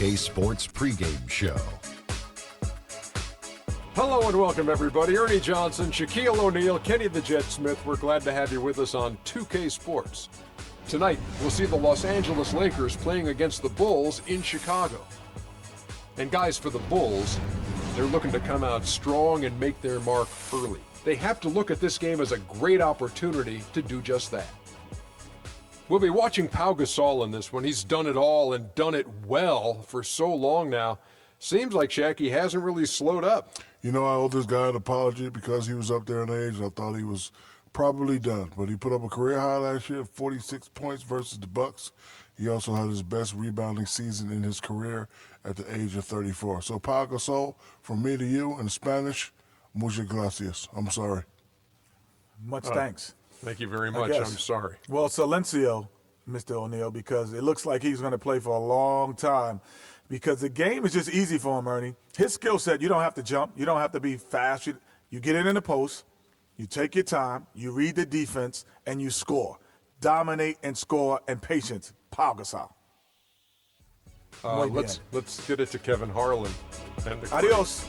A Sports pregame show. Hello and welcome, everybody. Ernie Johnson, Shaquille O'Neal, Kenny the Jet Smith. We're glad to have you with us on 2K Sports. Tonight, we'll see the Los Angeles Lakers playing against the Bulls in Chicago. And guys, for the Bulls, they're looking to come out strong and make their mark early. They have to look at this game as a great opportunity to do just that. We'll be watching Pau Gasol in this one. He's done it all and done it well for so long now. Seems like Shaq, he hasn't really slowed up. You know, I owe this guy an apology because he was up there in age. I thought he was probably done. But he put up a career high last year, 46 points versus the Bucks. He also had his best rebounding season in his career at the age of 34. So, Pau Gasol, from me to you in Spanish, muchas gracias. I'm sorry. Much thanks. Thank you very much. I'm sorry. Well, Silencio, Mr. O'Neal, because it looks like he's going to play for a long time. Because the game is just easy for him, Ernie. His skill set, you don't have to jump. You don't have to be fast. You get in the post, you take your time, you read the defense, and you score. Dominate and score and patience. Pau Gasol. Let's get it to Kevin Harlan. And the Adios.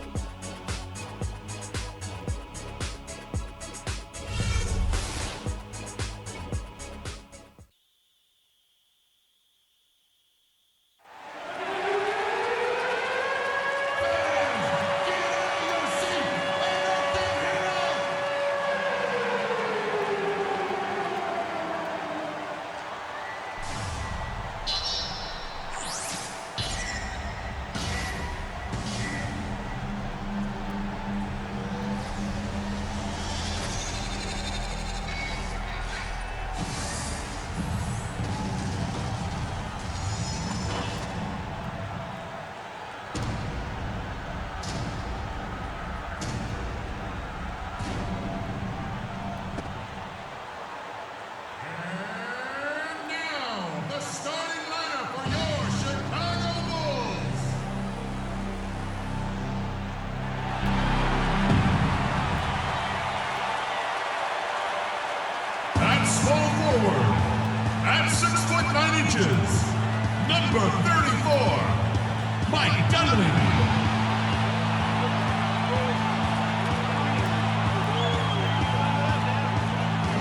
At 6'9", number 34, Mike Dunleavy.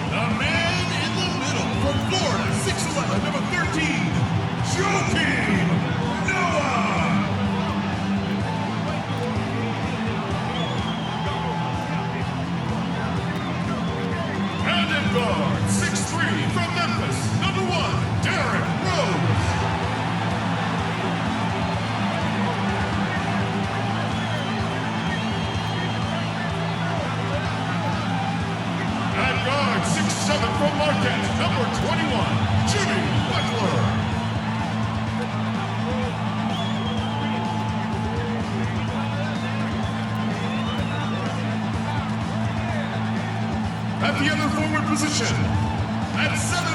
The man in the middle from Florida, 6'11", number 13, Joakim Noah. And in guard, 6'3", from Memphis, number 1, Derrick Rose. At guard, 6'7", from Marquette, number 21, Jimmy Butler. At the other forward position, at 7'0",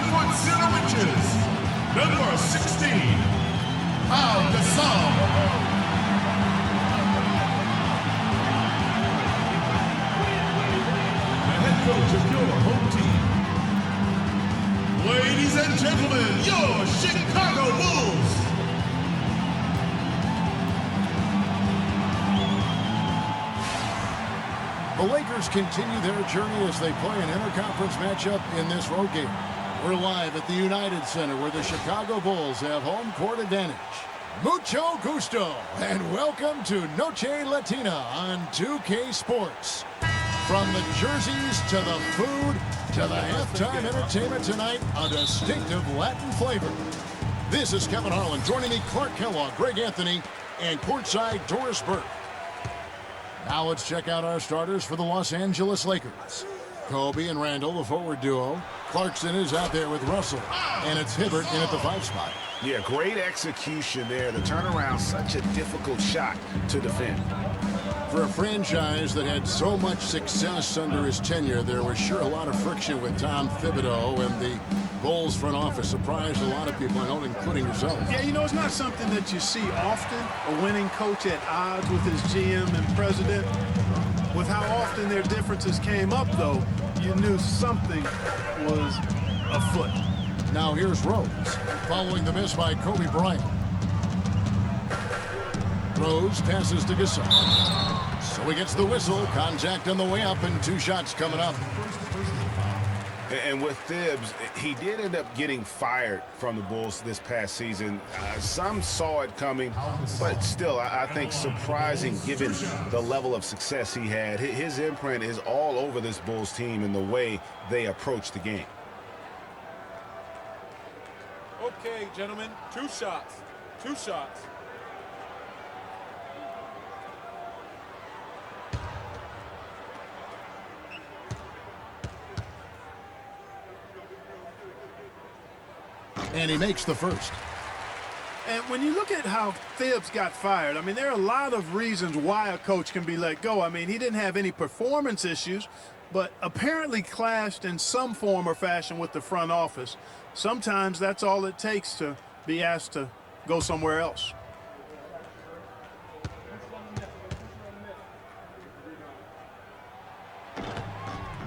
number 16, Pau Gasol. The head coach of your home team. Ladies and gentlemen, your Chicago Bulls. The Lakers continue their journey as they play an interconference matchup in this road game. We're live at the United Center where the Chicago Bulls have home court advantage. Mucho gusto and welcome to Noche Latina on 2K Sports. From the jerseys to the food to the halftime entertainment tonight, a distinctive Latin flavor. This is Kevin Harlan. Joining me, Clark Kellogg, Greg Anthony, and courtside Doris Burke. Now let's check out our starters for the Los Angeles Lakers. Kobe and Randall, the forward duo. Clarkson is out there with Russell. And it's Hibbert in at the 5 spot. Yeah, great execution there. The turnaround, such a difficult shot to defend. For a franchise that had so much success under his tenure, there was sure a lot of friction with Tom Thibodeau, and the Bulls front office surprised a lot of people, I know, including yourself. Yeah, you know, it's not something that you see often, a winning coach at odds with his GM and president. With how often their differences came up, though, you knew something was afoot. Now here's Rose, following the miss by Kobe Bryant. Rose passes to Gasol. So he gets the whistle. Contact on the way up and 2 shots coming up. And with Thibs, he did end up getting fired from the Bulls this past season. Some saw it coming, but still, I think surprising given the level of success he had. His imprint is all over this Bulls team in the way they approach the game. Okay, gentlemen, 2 shots. 2 shots. And he makes the first. And when you look at how Thibs got fired, I mean, there are a lot of reasons why a coach can be let go. I mean, he didn't have any performance issues, but apparently clashed in some form or fashion with the front office. Sometimes that's all it takes to be asked to go somewhere else.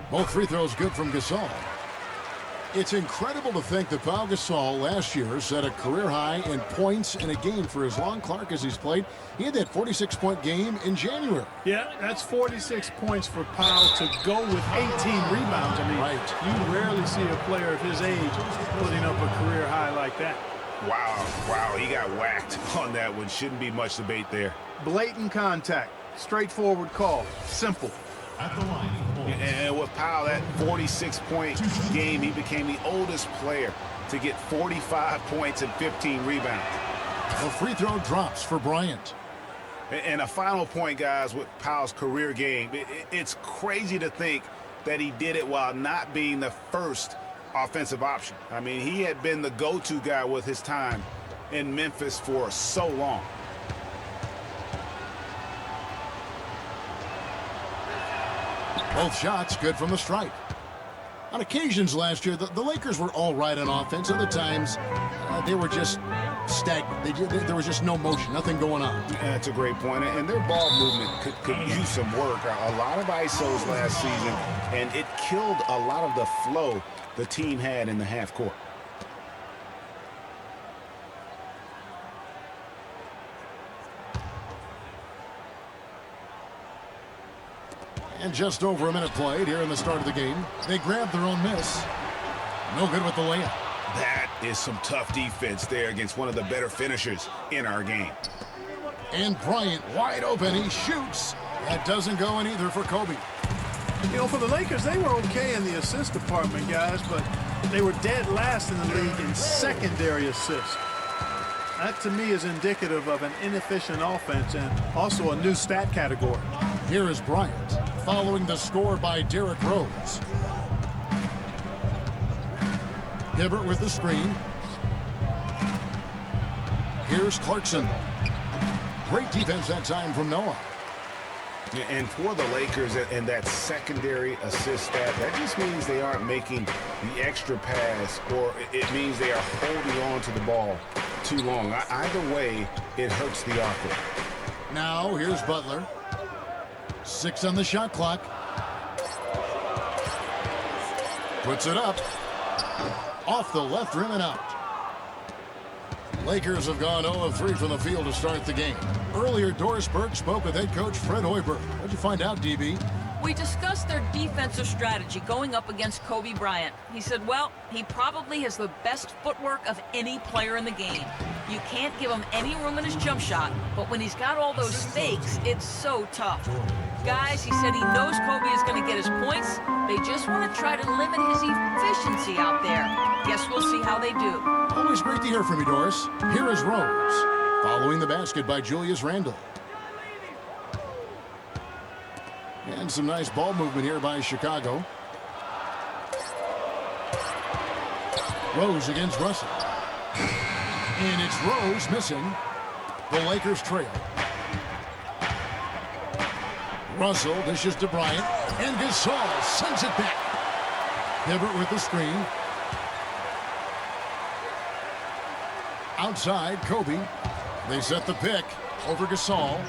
Both free throws good from Gasol. It's incredible to think that Pau Gasol last year set a career high in points in a game for as long, Clark, as he's played. He had that 46-point game in January. Yeah, that's 46 points for Pau to go with 18 rebounds. I mean, right. You rarely see a player of his age putting up a career high like that. Wow, he got whacked on that one. Shouldn't be much debate there. Blatant contact, straightforward call, simple. At the line. And with Powell, that 46-point game, he became the oldest player to get 45 points and 15 rebounds. The free throw drops for Bryant. And a final point, guys, with Powell's career game. It's crazy to think that he did it while not being the first offensive option. I mean, he had been the go-to guy with his time in Memphis for so long. Both shots good from the stripe. On occasions last year, the Lakers were all right on offense. Other times, they were just stagnant. There was just no motion, nothing going on. That's a great point. And their ball movement could use some work. A lot of ISOs last season, and it killed a lot of the flow the team had in the half court. And just over a minute played here in the start of the game. They grabbed their own miss. No good with the layup. That is some tough defense there against one of the better finishers in our game. And Bryant wide open. He shoots. That doesn't go in either for Kobe. You know, for the Lakers, they were okay in the assist department, guys, but they were dead last in the league in secondary assists. That, to me, is indicative of an inefficient offense and also a new stat category. Here is Bryant, following the score by Derrick Rose. Hibbert with the screen. Here's Clarkson. Great defense that time from Noah. And for the Lakers and that secondary assist stat, that just means they aren't making the extra pass, or it means they are holding on to the ball too long. Either way, it hurts the offense. Now here's Butler. 6 on the shot clock. Puts it up. Off the left rim and out. Lakers have gone 0 of 3 from the field to start the game. Earlier, Doris Burke spoke with head coach Fred Hoiberg. What'd you find out, DB? We discussed their defensive strategy going up against Kobe Bryant. He said, well, he probably has the best footwork of any player in the game. You can't give him any room in his jump shot, but when he's got all those fakes, it's so tough. Guys, he said he knows Kobe is going to get his points. They just want to try to limit his efficiency out there. Guess we'll see how they do. Always great to hear from you, Doris. Here is Rose, following the basket by Julius Randle. And some nice ball movement here by Chicago. Rose against Russell. And it's Rose missing. The Lakers trail. Russell dishes to Bryant. And Gasol sends it back. Hibbert with the screen. Outside, Kobe. They set the pick over Gasol.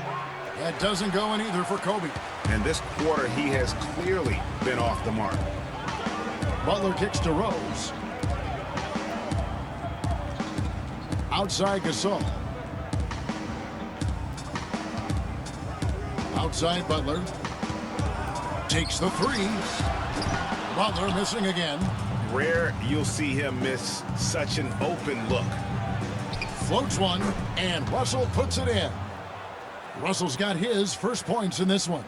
That doesn't go in either for Kobe. And this quarter, he has clearly been off the mark. Butler kicks to Rose. Outside Gasol. Outside Butler. Takes the three. Butler missing again. Rare you'll see him miss such an open look. Floats one, and Russell puts it in. Russell's got his first points in this one.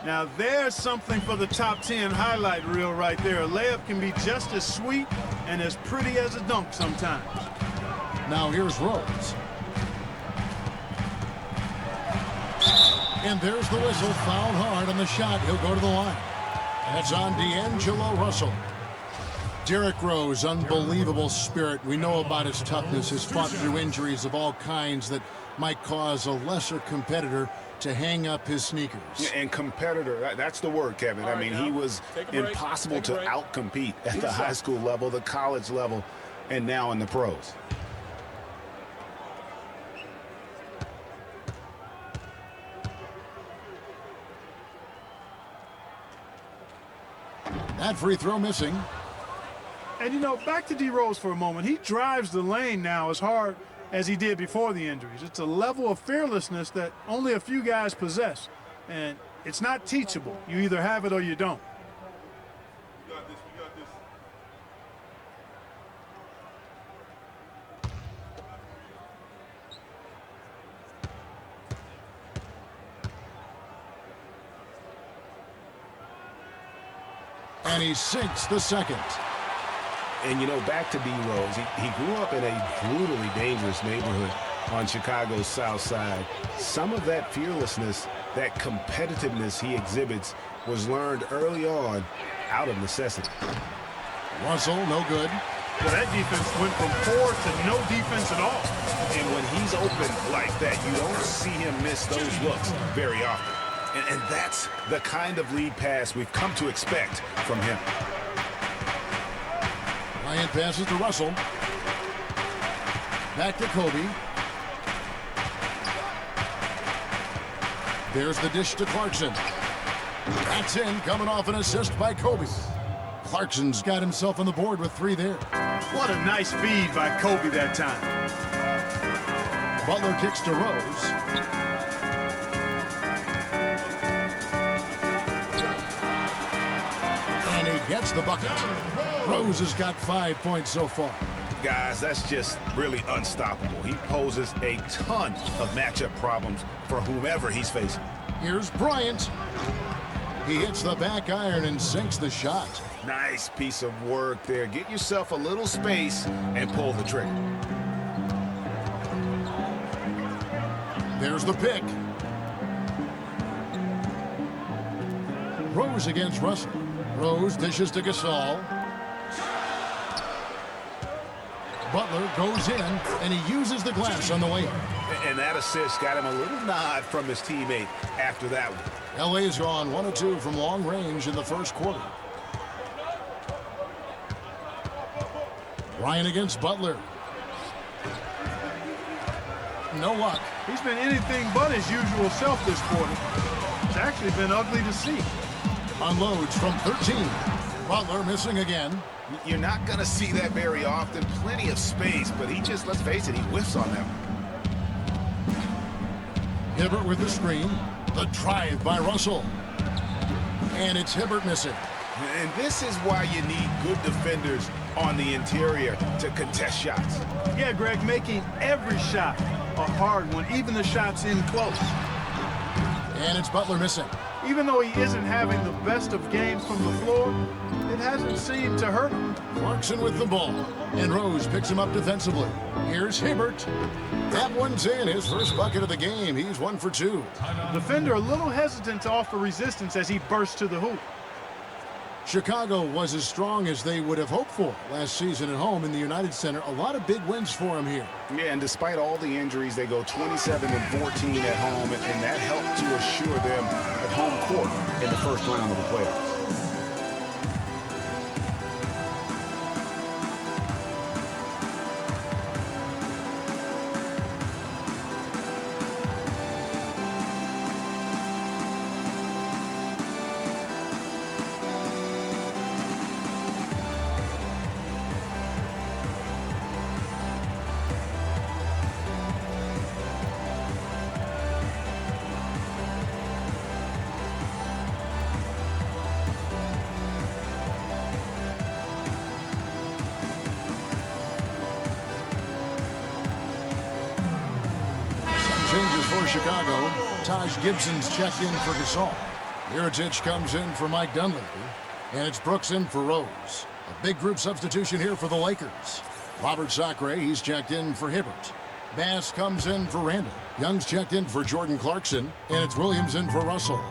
Now there's something for the top 10 highlight reel right there. A layup can be just as sweet and as pretty as a dunk sometimes. Now here's Rose. And there's the whistle. Fouled hard on the shot. He'll go to the line. That's on D'Angelo Russell. Derrick Rose, unbelievable spirit. We know about his toughness, has fought through injuries of all kinds that might cause a lesser competitor to hang up his sneakers. And competitor, that's the word, Kevin. I mean, he was impossible to outcompete at the high school level, the college level, and now in the pros. That free throw missing. And, you know, back to D. Rose for a moment. He drives the lane now as hard as he did before the injuries. It's a level of fearlessness that only a few guys possess. And it's not teachable. You either have it or you don't. We got this. And he sinks the second. And, you know, back to D. Rose, he grew up in a brutally dangerous neighborhood on Chicago's South Side. Some of that fearlessness, that competitiveness he exhibits was learned early on out of necessity. Russell, no good. Well, that defense went from poor to no defense at all. And when he's open like that, you don't see him miss those looks very often. And that's the kind of lead pass we've come to expect from him. Bryant passes to Russell. Back to Kobe. There's the dish to Clarkson. That's in, coming off an assist by Kobe. Clarkson's got himself on the board with 3 there. What a nice feed by Kobe that time. Butler kicks to Rose. And he gets the bucket. Rose has got 5 points so far. Guys, that's just really unstoppable. He poses a ton of matchup problems for whomever he's facing. Here's Bryant. He hits the back iron and sinks the shot. Nice piece of work there. Get yourself a little space and pull the trigger. There's the pick. Rose against Russell. Rose dishes to Gasol. Butler goes in, and he uses the glass on the way. And that assist got him a little nod from his teammate after that one. LA's gone 1 of 2 from long range in the first quarter. Ryan against Butler. No luck. He's been anything but his usual self this quarter. It's actually been ugly to see. Unloads from 13. Butler missing again. You're not going to see that very often. Plenty of space, but he just, let's face it, he whiffs on them. Hibbert with the screen. The drive by Russell. And it's Hibbert missing. And this is why you need good defenders on the interior to contest shots. Yeah, Greg, making every shot a hard one, even the shots in close. And it's Butler missing. Even though he isn't having the best of games from the floor, it hasn't seemed to hurt him. Clarkson with the ball. And Rose picks him up defensively. Here's Hibbert. That one's in. His first bucket of the game. He's 1 for 2. Defender a little hesitant to offer resistance as he bursts to the hoop. Chicago was as strong as they would have hoped for last season at home in the United Center. A lot of big wins for him here. Yeah, and despite all the injuries, they go 27-14 at home, and that helped to assure them at home court in the first round of the playoffs. changes for Chicago. Taj Gibson's checked in for Gasol. Mirotic comes in for Mike Dunleavy. And it's Brooks in for Rose. A big group substitution here for the Lakers. Robert Sacre, he's checked in for Hibbert. Bass comes in for Randall. Young's checked in for Jordan Clarkson. And it's Williams in for Russell.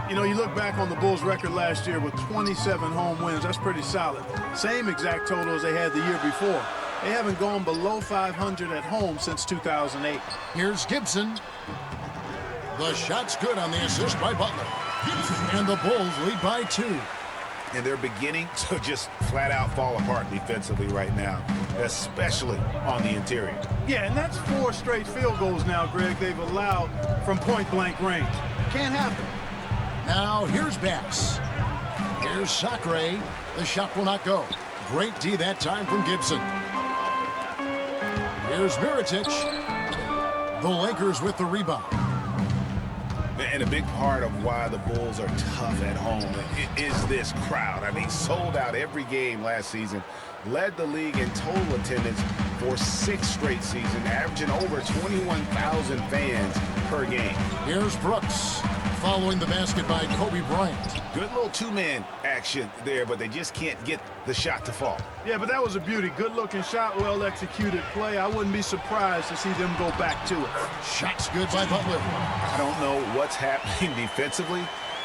You know, you look back on the Bulls' record last year with 27 home wins. That's pretty solid. Same exact total as they had the year before. They haven't gone below 500 at home since 2008. Here's Gibson. The shot's good on the assist by Butler. And the Bulls lead by 2. And they're beginning to just flat out fall apart defensively right now, especially on the interior. Yeah, and that's 4 straight field goals now, Greg, they've allowed from point-blank range. Can't happen. Now here's Bass. Here's Sacre. The shot will not go. Great D that time from Gibson. Here's Mirotic. The Lakers with the rebound. And a big part of why the Bulls are tough at home is this crowd. I mean, sold out every game last season, led the league in total attendance for 6 straight seasons, averaging over 21,000 fans per game. Here's Brooks, following the basket by Kobe Bryant. Good little 2-man action there, but they just can't get the shot to fall. Yeah, but that was a beauty. Good-looking shot, well-executed play. I wouldn't be surprised to see them go back to it. Shot's good by Butler. I don't know what's happening defensively,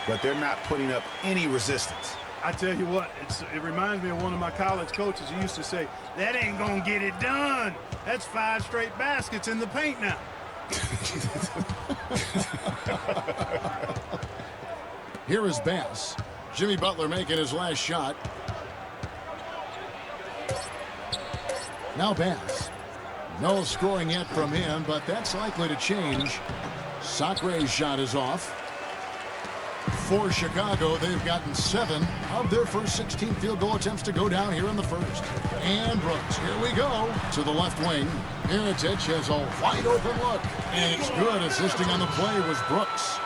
but they're not putting up any resistance. I tell you what, it reminds me of one of my college coaches. He used to say, that ain't going to get it done. That's 5 straight baskets in the paint now. Here is Bass. Jimmy Butler making his last shot. Now Bass. No scoring yet from him, but that's likely to change. Sacre's shot is off. For Chicago, they've gotten 7 of their first 16 field goal attempts to go down here in the first. And Brooks, here we go. To the left wing. Mirotic has a wide open look. And it's good. Assisting on the play was Brooks.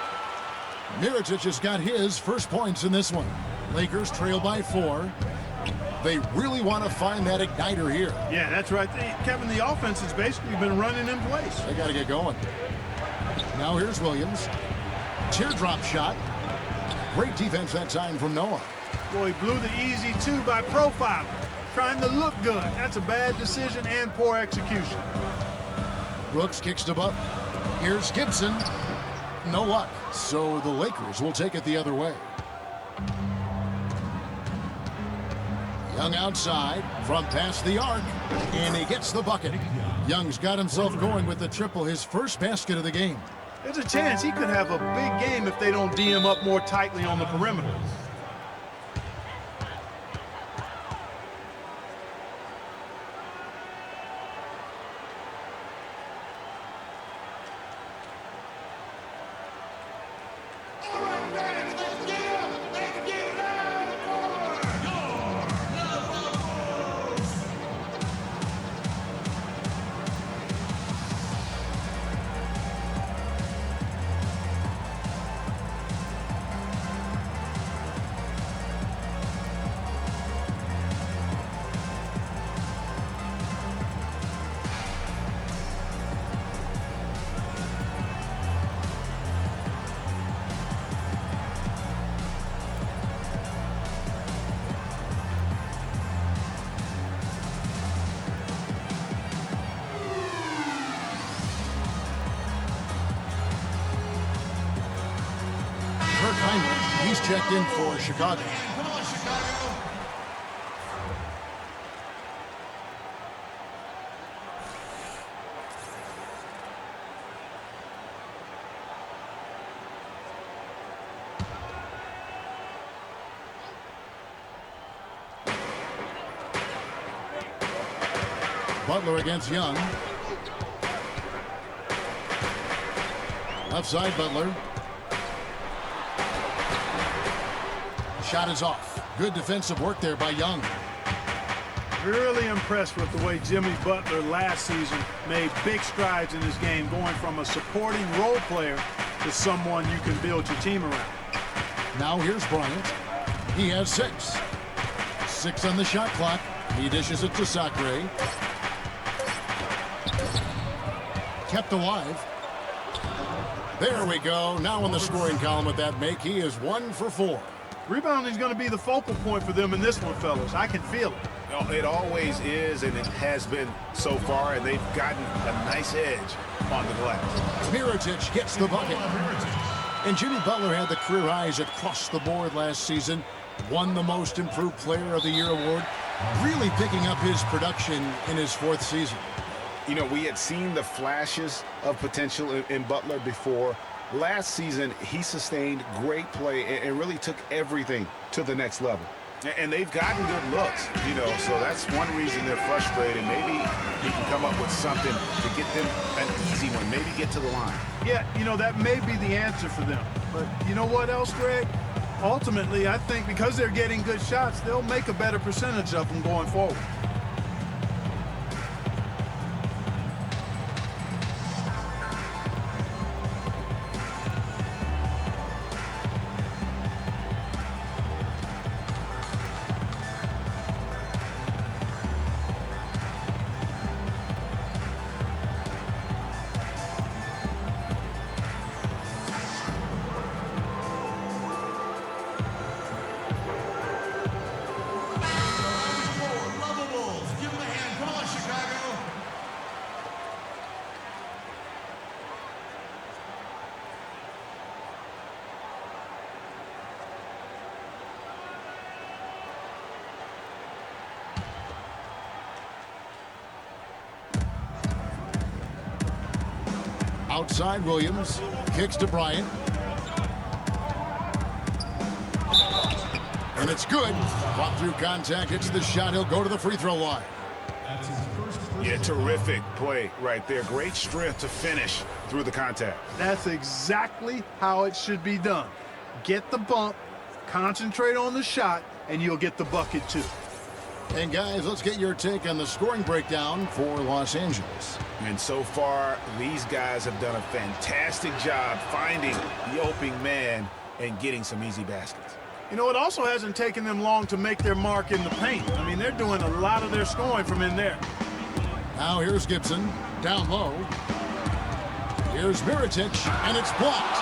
Mirotic has got his first points in this one. Lakers trail by 4. They really want to find that igniter here. Yeah, that's right. Kevin, the offense has basically been running in place. They got to get going. Now here's Williams. Teardrop shot. Great defense that time from Noah. Boy, he blew the easy 2 by profile. Trying to look good. That's a bad decision and poor execution. Brooks kicks to Butler. Here's Gibson. No luck. So the Lakers will take it the other way. Young outside from past the arc. And he gets the bucket. Young's got himself going with the triple, his first basket of the game. There's a chance he could have a big game if they don't D him up more tightly on the perimeter. He's checked in for Chicago. Butler against Young. Left side, Butler. Shot is off. Good defensive work there by Young. Really impressed with the way Jimmy Butler last season made big strides in his game, going from a supporting role player to someone you can build your team around. Now here's Bryant. He has 6. 6 on the shot clock. He dishes it to Sacre. Kept alive. There we go. Now in the scoring column with that make, he is 1 for 4. Rebounding is going to be the focal point for them in this one, fellas. I can feel it. It always is, and it has been so far, and they've gotten a nice edge on the glass. Mirotic gets the bucket. And Jimmy Butler had the career highs across the board last season, won the Most Improved Player of the Year award, really picking up his production in his 4th season. You know, we had seen the flashes of potential in Butler before. Last season, he sustained great play and really took everything to the next level. And they've gotten good looks, you know, so that's one reason they're frustrated. Maybe he can come up with something to get them an easy one, maybe get to the line. Yeah, you know, that may be the answer for them. But you know what else, Greg? Ultimately, I think because they're getting good shots, they'll make a better percentage of them going forward. Outside Williams, kicks to Bryant. And it's good. Fought through contact, hits the shot, he'll go to the free throw line. Yeah, terrific play right there. Great strength to finish through the contact. That's exactly how it should be done. Get the bump, concentrate on the shot, and you'll get the bucket too. And guys, let's get your take on the scoring breakdown for Los Angeles. And so far, these guys have done a fantastic job finding the opening man and getting some easy baskets. You know, it also hasn't taken them long to make their mark in the paint. I mean, they're doing a lot of their scoring from in there. Now here's Gibson, down low. Here's Mirotic, and it's blocked.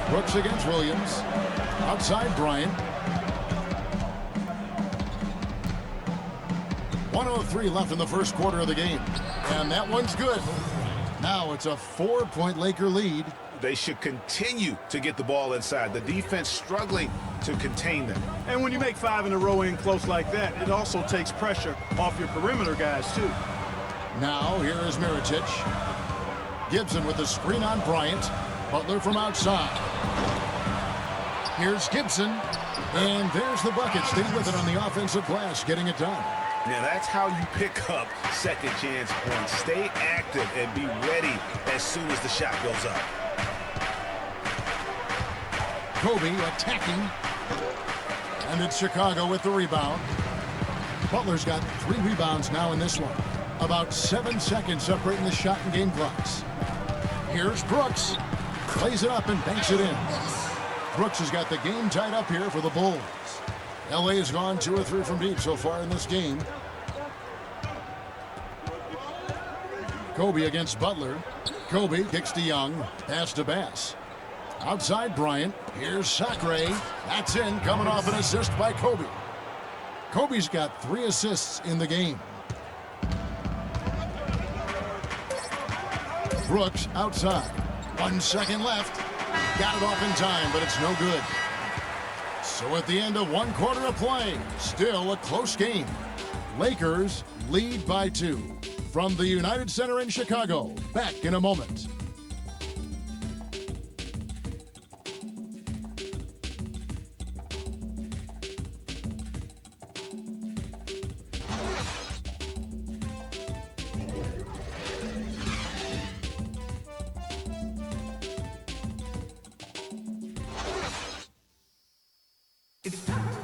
Brooks against Williams. Outside Bryant. 1:03 left in the first quarter of the game. And that one's good. Now it's a 4-point Laker lead. They should continue to get the ball inside. The defense struggling to contain them. And when you make 5 in a row in close like that, it also takes pressure off your perimeter guys, too. Now here is Mirotic. Gibson with the screen on Bryant. Butler from outside. Here's Gibson. And there's the bucket. Stay with it on the offensive glass, getting it done. Now that's how you pick up second chance points. Stay active and be ready as soon as the shot goes up. Kobe attacking. And it's Chicago with the rebound. Butler's got 3 rebounds now in this one. About 7 seconds separating the shot and game clocks. Here's Brooks. Plays it up and banks it in. Brooks has got the game tied up here for the Bulls. LA has gone 2 or 3 from deep so far in this game. Kobe against Butler. Kobe kicks to Young. Pass to Bass. Outside Bryant. Here's Sacre. That's in, coming off an assist by Kobe. Kobe's got 3 assists in the game. Brooks outside. 1 second left. Got it off in time, but it's no good. So at the end of 1 quarter of play, still a close game. Lakers lead by 2. From the United Center in Chicago, back in a moment.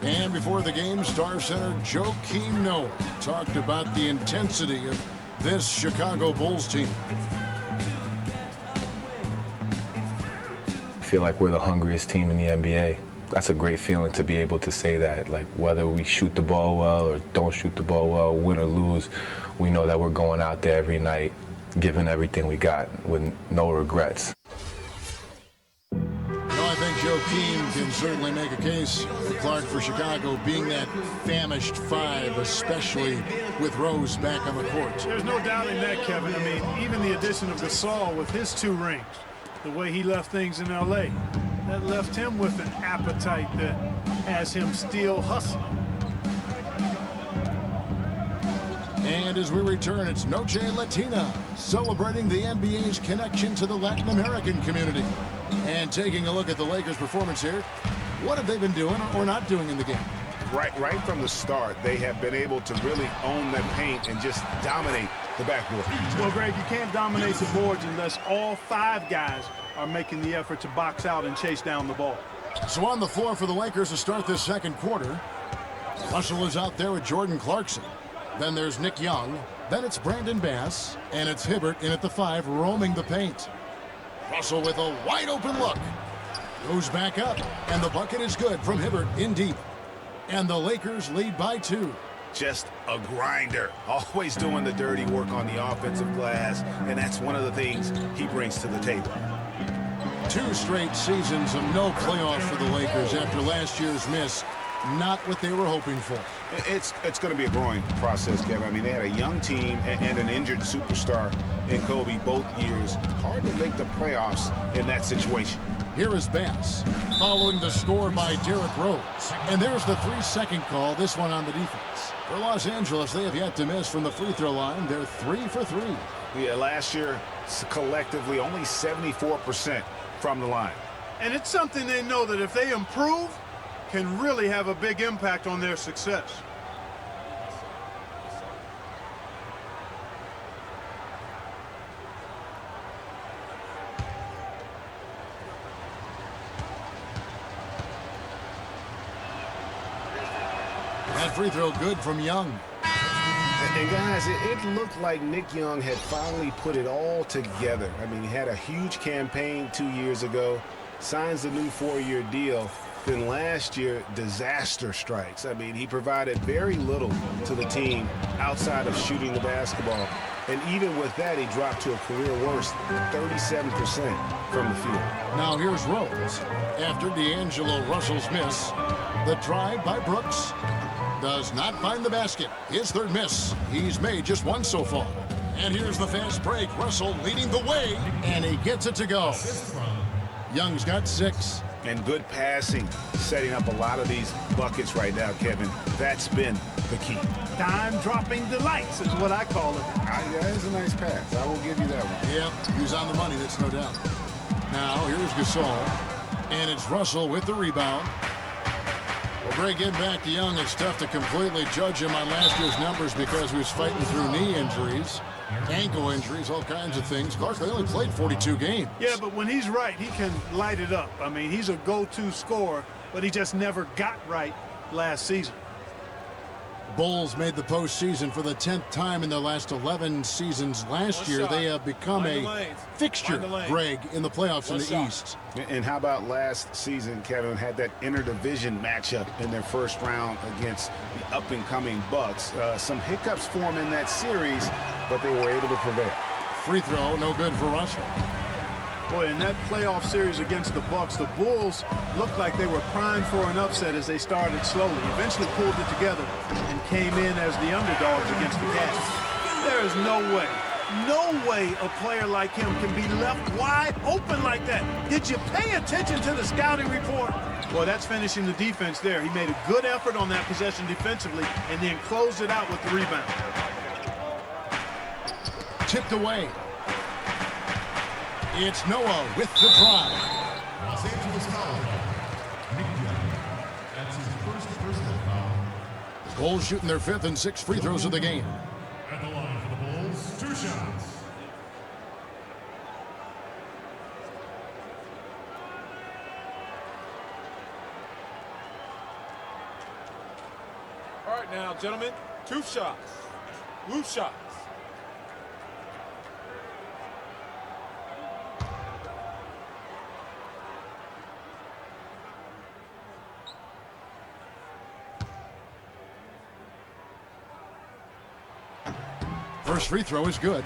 And before the game, Star Center Joakim Noah talked about the intensity of this Chicago Bulls team. I feel like we're the hungriest team in the NBA. That's a great feeling to be able to say that. Like, whether we shoot the ball well or don't shoot the ball well, win or lose, we know that we're going out there every night, giving everything we got with no regrets. I think Joakim can certainly make a case for Clark for Chicago being that famished five, especially with Rose back on the court. There's no doubting that, Kevin. I mean, even the addition of Gasol with his 2 rings, the way he left things in L.A., that left him with an appetite that has him still hustling. And as we return, it's Noche Latina, celebrating the NBA's connection to the Latin American community. And taking a look at the Lakers' performance here, what have they been doing or not doing in the game? Right from the start, they have been able to really own the paint and just dominate the backboard. Well, Greg, you can't dominate the boards unless all 5 guys are making the effort to box out and chase down the ball. So on the floor for the Lakers to start this second quarter, Russell is out there with Jordan Clarkson. Then there's Nick Young. Then it's Brandon Bass. And it's Hibbert in at the 5, roaming the paint. Russell with a wide open look. Goes back up. And the bucket is good from Hibbert in deep. And the Lakers lead by 2. Just a grinder. Always doing the dirty work on the offensive glass. And that's one of the things he brings to the table. 2 straight seasons of no playoffs for the Lakers after last year's miss. Not what they were hoping for. It's going to be a growing process, Kevin. I mean, they had a young team and an injured superstar in Kobe both years. Hard to make the playoffs in that situation. Here is Bass, following the score by Derrick Rose. And there's the 3-second call, this one on the defense. For Los Angeles, they have yet to miss from the free throw line. They're 3 for 3. Yeah, last year, collectively, only 74% from the line. And it's something they know that if they improve, can really have a big impact on their success. That free throw good from Young. And guys, it looked like Nick Young had finally put it all together. I mean, he had a huge campaign 2 years ago, signs a new 4-year deal. Then last year, disaster strikes. I mean, he provided very little to the team outside of shooting the basketball. And even with that, he dropped to a career worst 37% from the field. Now here's Rose. After D'Angelo Russell's miss, the drive by Brooks does not find the basket. His 3rd miss. He's made just 1 so far. And here's the fast break. Russell leading the way, and he gets it to go. Young's got 6. And good passing, setting up a lot of these buckets right now, Kevin. That's been the key. Dime-dropping delights is what I call it. Yeah, it's a nice pass. I will give you that one. Yep, he's on the money, that's no doubt. Now, here's Gasol. And it's Russell with the rebound. Well, Greg, getting back to Young, it's tough to completely judge him on last year's numbers because he was fighting through knee injuries, ankle injuries, all kinds of things. Clark, they only played 42 games. Yeah, but when he's right, he can light it up. I mean, he's a go-to scorer, but he just never got right last season. Bulls made the postseason for the 10th time in their last 11 seasons. Last year, they have become a fixture, Greg, in the playoffs in the East. And how about last season, Kevin, had that interdivision matchup in their first round against the up-and-coming Bucks. Some hiccups for them in that series, but they were able to prevail. Free throw, no good for Russell. Boy, in that playoff series against the Bucks, the Bulls looked like they were primed for an upset as they started slowly, eventually pulled it together, and came in as the underdogs against the Cavs. There is no way a player like him can be left wide open like that. Did you pay attention to the scouting report? Well, that's finishing the defense there. He made a good effort on that possession defensively and then closed it out with the rebound. Tipped away. It's Noah with the drive. Los Angeles foul. Nick Young. That's his first personal foul. Bulls shooting their 5th and 6th free throws of the game. At the line for the Bulls, 2 shots. All right now, gentlemen, 2 shots. Loose shots. First free throw is good.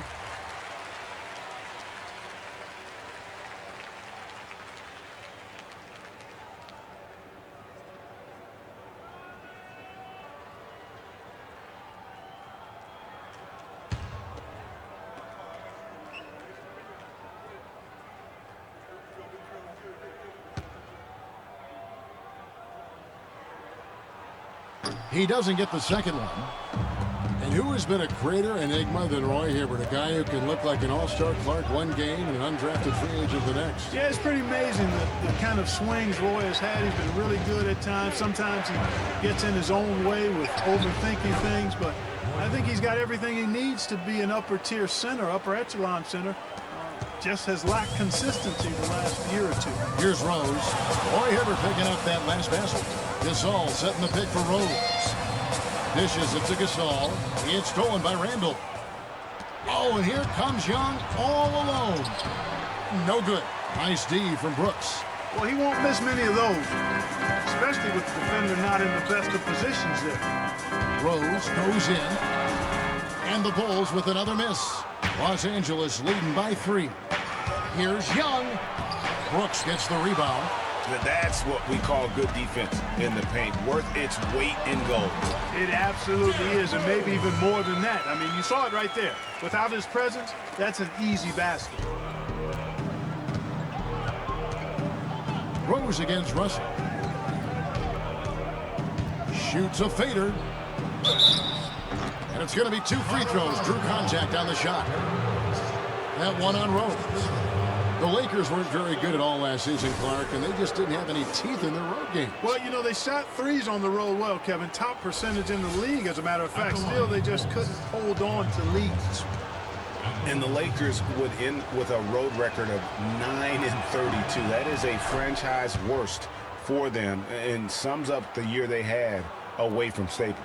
He doesn't get the second one. And who has been a greater enigma than Roy Hibbert, a guy who can look like an all-star Clark one game and an undrafted free agent the next? Yeah, it's pretty amazing the kind of swings Roy has had. He's been really good at times. Sometimes he gets in his own way with overthinking things, but I think he's got everything he needs to be an upper-tier center, upper-echelon center. Just has lacked consistency the last year or two. Here's Rose. Roy Hibbert picking up that last basket. Gasol setting the pick for Rose. Dishes it to Gasol. It's stolen by Randall. Oh, and here comes Young all alone. No good. Nice D from Brooks. Well, he won't miss many of those, especially with the defender not in the best of positions there. Rose goes in. And the Bulls with another miss. Los Angeles leading by 3. Here's Young. Brooks gets the rebound. That's what we call good defense in the paint, worth its weight in gold. It absolutely is, and maybe even more than that. I mean, you saw it right there. Without his presence, that's an easy basket. Rose against Russell. Shoots a fader. And it's going to be 2 free throws. Drew contact on the shot. That one on Rose. The Lakers weren't very good at all last season, Clark, and they just didn't have any teeth in their road game. Well, you know, they shot threes on the road well, Kevin. Top percentage in the league, as a matter of fact. Still, they just couldn't hold on to leads. And the Lakers would end with a road record of 9-32. That is a franchise worst for them and sums up the year they had away from Staples.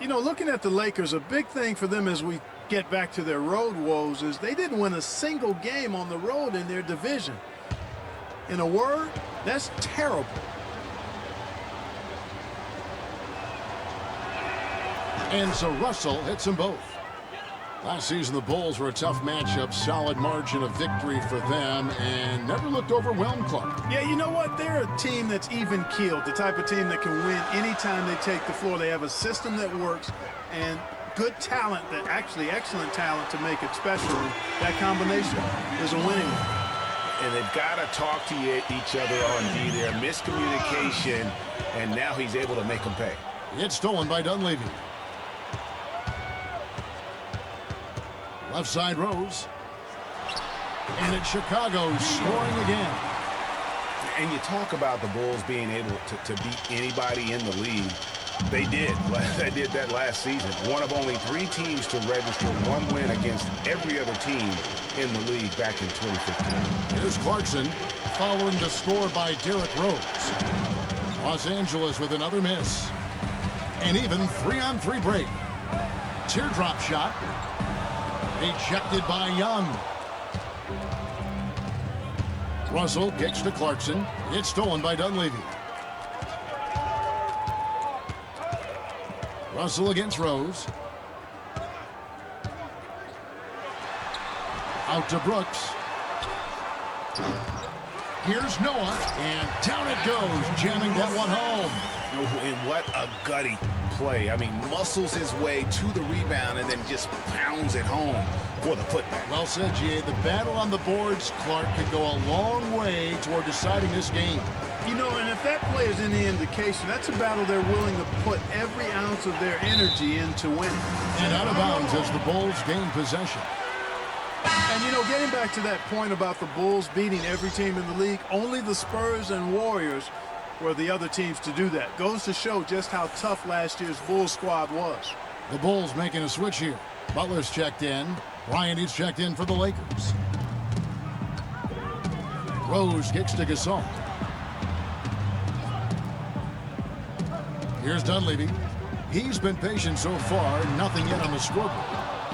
You know, looking at the Lakers, a big thing for them as we get back to their road woes is they didn't win a single game on the road in their division. In a word, that's terrible. And so Russell hits them both. Last season, the Bulls were a tough matchup, solid margin of victory for them, and never looked overwhelmed, Clark. Yeah, you know what? They're a team that's even-keeled, the type of team that can win anytime they take the floor. They have a system that works, and good talent, that actually excellent talent to make it special. That combination is a winning one. And they've got to talk to each other on D there. Miscommunication, and now he's able to make them pay. It's stolen by Dunleavy. Left side Rose. And it's Chicago scoring again. And you talk about the Bulls being able to beat anybody in the league. They did. They did that last season. One of only 3 teams to register 1 win against every other team in the league back in 2015. Here's Clarkson following the score by Derrick Rose. Los Angeles with another miss. And even 3-on-3 break. Teardrop shot. Ejected by Young. Russell kicks to Clarkson. It's stolen by Dunleavy. Russell against Rose. Out to Brooks. Here's Noah, and down it goes, jamming that one home. And what a gutty play. I mean, muscles his way to the rebound and then just pounds it home for the putback. Well said, G.A. The battle on the boards, Clark, could go a long way toward deciding this game. You know, and if that play is any indication, that's a battle they're willing to put every ounce of their energy into winning. And out of bounds as the Bulls gain possession. And, you know, getting back to that point about the Bulls beating every team in the league, only the Spurs and Warriors were the other teams to do that. Goes to show just how tough last year's Bulls squad was. The Bulls making a switch here. Butler's checked in. Bryant is checked in for the Lakers. Rose kicks to Gasol. Here's Dunleavy. He's been patient so far. Nothing yet on the scoreboard.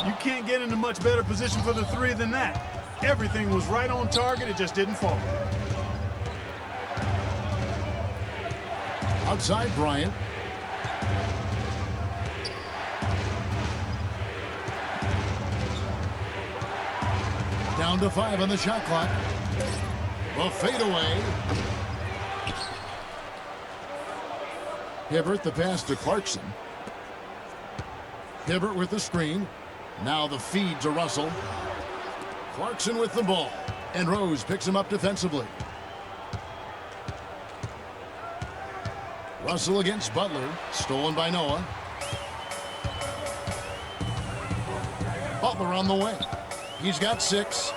You can't get in a much better position for the 3 than that. Everything was right on target. It just didn't fall. Outside Bryant. Down to 5 on the shot clock. The fadeaway. Hibbert, the pass to Clarkson. Hibbert with the screen. Now the feed to Russell. Clarkson with the ball. And Rose picks him up defensively. Russell against Butler. Stolen by Noah. Butler on the way. He's got 6.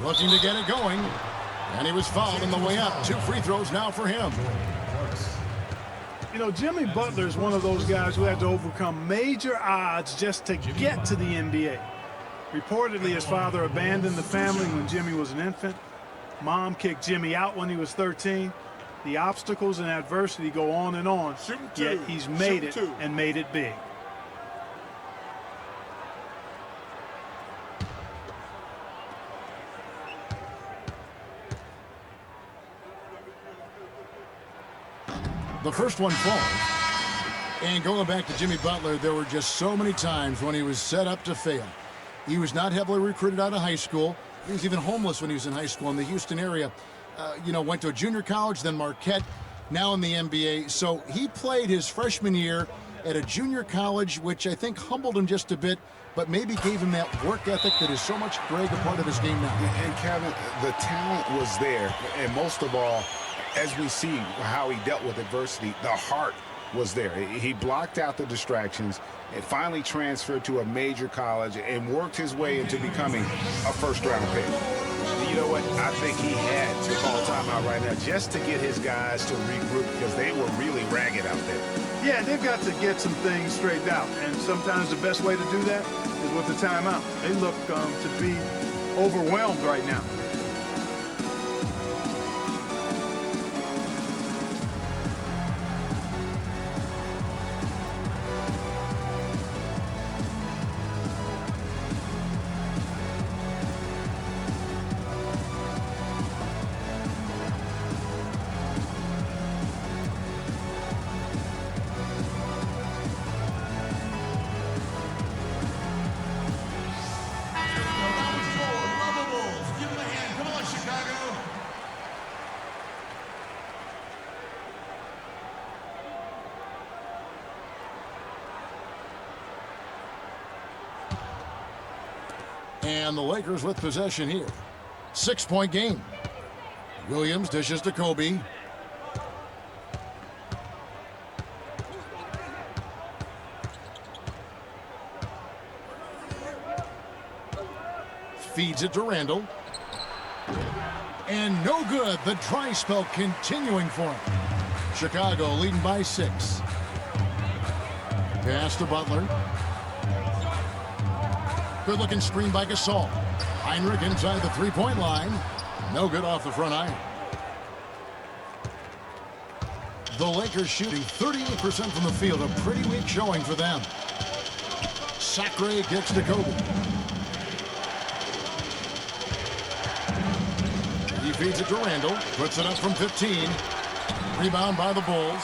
Looking to get it going. And he was fouled on the way up. 2 free throws now for him. You know, Jimmy Butler is one of those guys who had to overcome major odds just to get to the NBA. Reportedly, his father abandoned the family when Jimmy was an infant. Mom kicked Jimmy out when he was 13. The obstacles and adversity go on and on, yet he's made it and made it big. The first one falls. And going back to Jimmy Butler, there were just so many times when he was set up to fail. He was not heavily recruited out of high school. He was even homeless when he was in high school in the Houston area. Went to a junior college, then Marquette, now in the NBA. So he played his freshman year at a junior college, which I think humbled him just a bit, but maybe gave him that work ethic that is so much, Greg, a part of his game now. And Kevin, the talent was there. And most of all, as we see how he dealt with adversity, the heart was there. He blocked out the distractions and finally transferred to a major college and worked his way into becoming a first-round pick. And you know what? I think he had to call timeout right now just to get his guys to regroup because they were really ragged out there. Yeah, they've got to get some things straightened out, and sometimes the best way to do that is with the timeout. They look to be overwhelmed right now. And the Lakers with possession here. 6-point game. Williams dishes to Kobe. Feeds it to Randall. And no good. The dry spell continuing for him. Chicago leading by 6. Pass to Butler. Good-looking screen by Gasol. Heinrich inside the three-point line. No good off the front iron. The Lakers shooting 38% from the field. A pretty weak showing for them. Sacre gets to Kobe. He feeds it to Randall. Puts it up from 15. Rebound by the Bulls.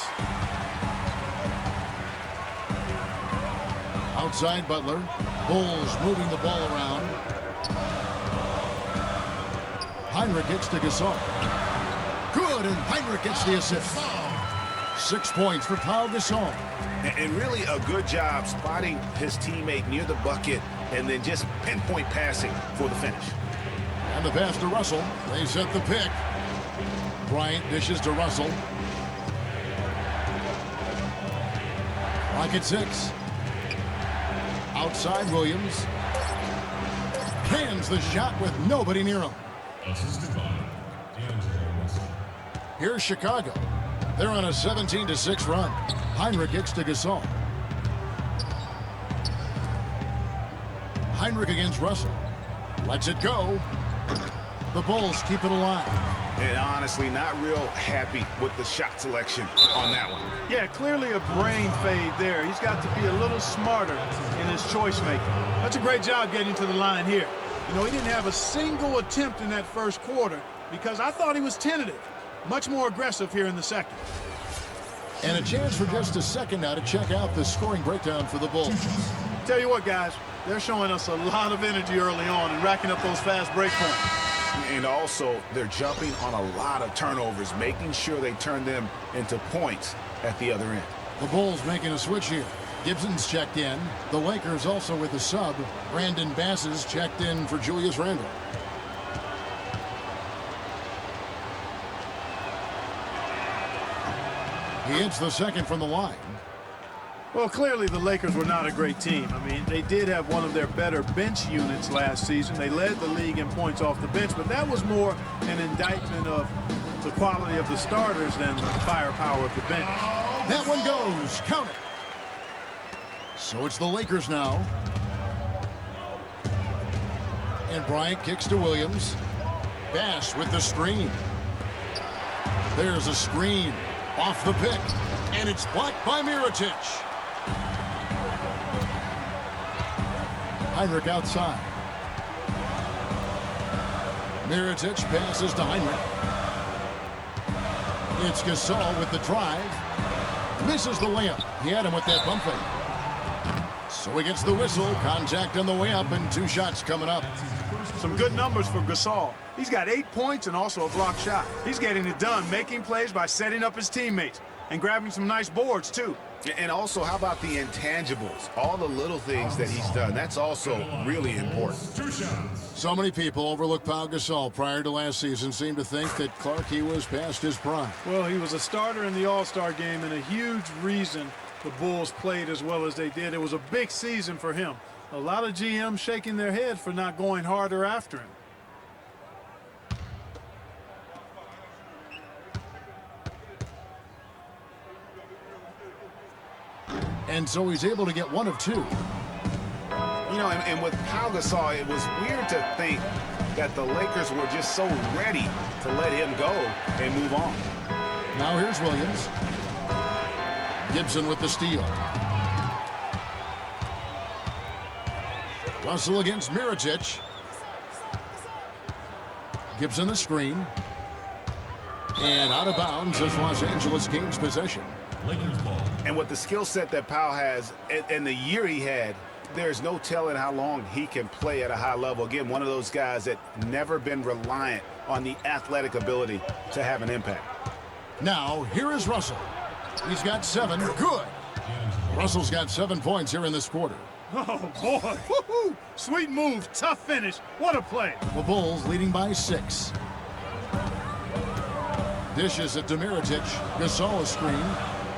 Outside Butler. Bulls moving the ball around. Heinrich gets to Gasol. Good, and Heinrich gets the assist. 6 points for Pau Gasol. And really a good job spotting his teammate near the bucket and then just pinpoint passing for the finish. And the pass to Russell. They set the pick. Bryant dishes to Russell. Clock at 6. Outside Williams. Cans the shot with nobody near him. Here's Chicago. They're on a 17-6 run. Heinrich gets to Gasol. Heinrich against Russell. Lets it go. The Bulls keep it alive. And honestly, not real happy with the shot selection on that one. Yeah, clearly a brain fade there. He's got to be a little smarter in his choice making. That's a great job getting to the line here. You know, he didn't have a single attempt in that first quarter because I thought he was tentative. Much more aggressive here in the second. And a chance for just a second now to check out the scoring breakdown for the Bulls. Tell you what, guys, they're showing us a lot of energy early on and racking up those fast break points. And also, they're jumping on a lot of turnovers, making sure they turn them into points at the other end. The Bulls making a switch here. Gibson's checked in. The Lakers also with a sub. Brandon Bass is checked in for Julius Randle. He hits the second from the line. Well, clearly the Lakers were not a great team. I mean, they did have one of their better bench units last season. They led the league in points off the bench, but that was more an indictment of the quality of the starters than the firepower of the bench. That one goes. Count it. So it's the Lakers now. And Bryant kicks to Williams. Bass with the screen. There's a screen off the pick. And it's blocked by Mirotic. Heinrich outside. Mirotic passes to Heinrich. It's Gasol with the drive. Misses the layup. He had him with that bump fake. So he gets the whistle. Contact on the way up and 2 shots coming up. Some good numbers for Gasol. He's got 8 points and also a block shot. He's getting it done, making plays by setting up his teammates and grabbing some nice boards, too. And also, how about the intangibles? All the little things that he's done. That's also really important. So many people overlook Pau Gasol prior to last season. Seem to think that Clarkie was past his prime. Well, he was a starter in the All-Star game and a huge reason the Bulls played as well as they did. It was a big season for him. A lot of GMs shaking their head for not going harder after him. And so he's able to get 1 of 2. You know, and with Pau Gasol, it was weird to think that the Lakers were just so ready to let him go and move on. Now here's Williams. Gibson with the steal. Russell against Mirotic. Gibson the screen. And out of bounds as Los Angeles gains possession. And with the skill set that Pau has and the year he had, there's no telling how long he can play at a high level. Again, one of those guys that never been reliant on the athletic ability to have an impact. Now, here is Russell. He's got 7. Good. Russell's got 7 points here in this quarter. Oh, boy. Woo-hoo. Sweet move. Tough finish. What a play. The Bulls leading by 6. Dishes it to Mirotic. Gasol a screen.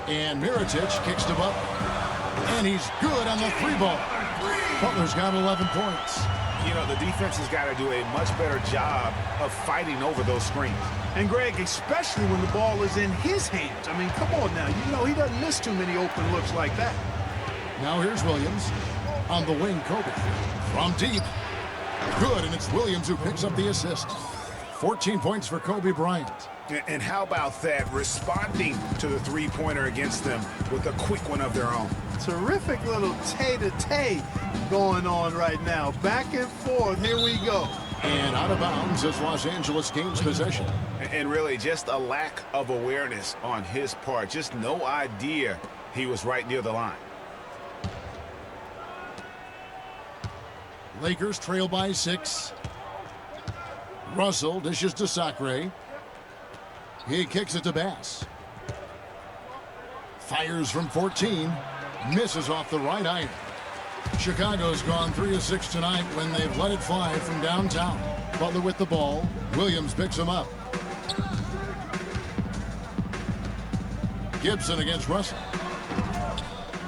And Mirotic kicks to Butler. And he's good on the 3 ball. Butler's got 11 points. You know, the defense has got to do a much better job of fighting over those screens. And, Greg, especially when the ball is in his hands. I mean, come on now. You know he doesn't miss too many open looks like that. Now here's Williams. On the wing, Kobe. From deep. Good, and it's Williams who picks up the assist. 14 points for Kobe Bryant. And how about that, responding to the three-pointer against them with a quick one of their own. Terrific little tay-to-tay going on right now. Back and forth, here we go. And out of bounds as Los Angeles gains possession. And really just a lack of awareness on his part. Just no idea he was right near the line. Lakers trail by 6. Russell dishes to Sacre. He kicks it to Bass. Fires from 14. Misses off the right iron. Chicago's gone 3 of 6 tonight when they've let it fly from downtown. Butler with the ball. Williams picks him up. Gibson against Russell.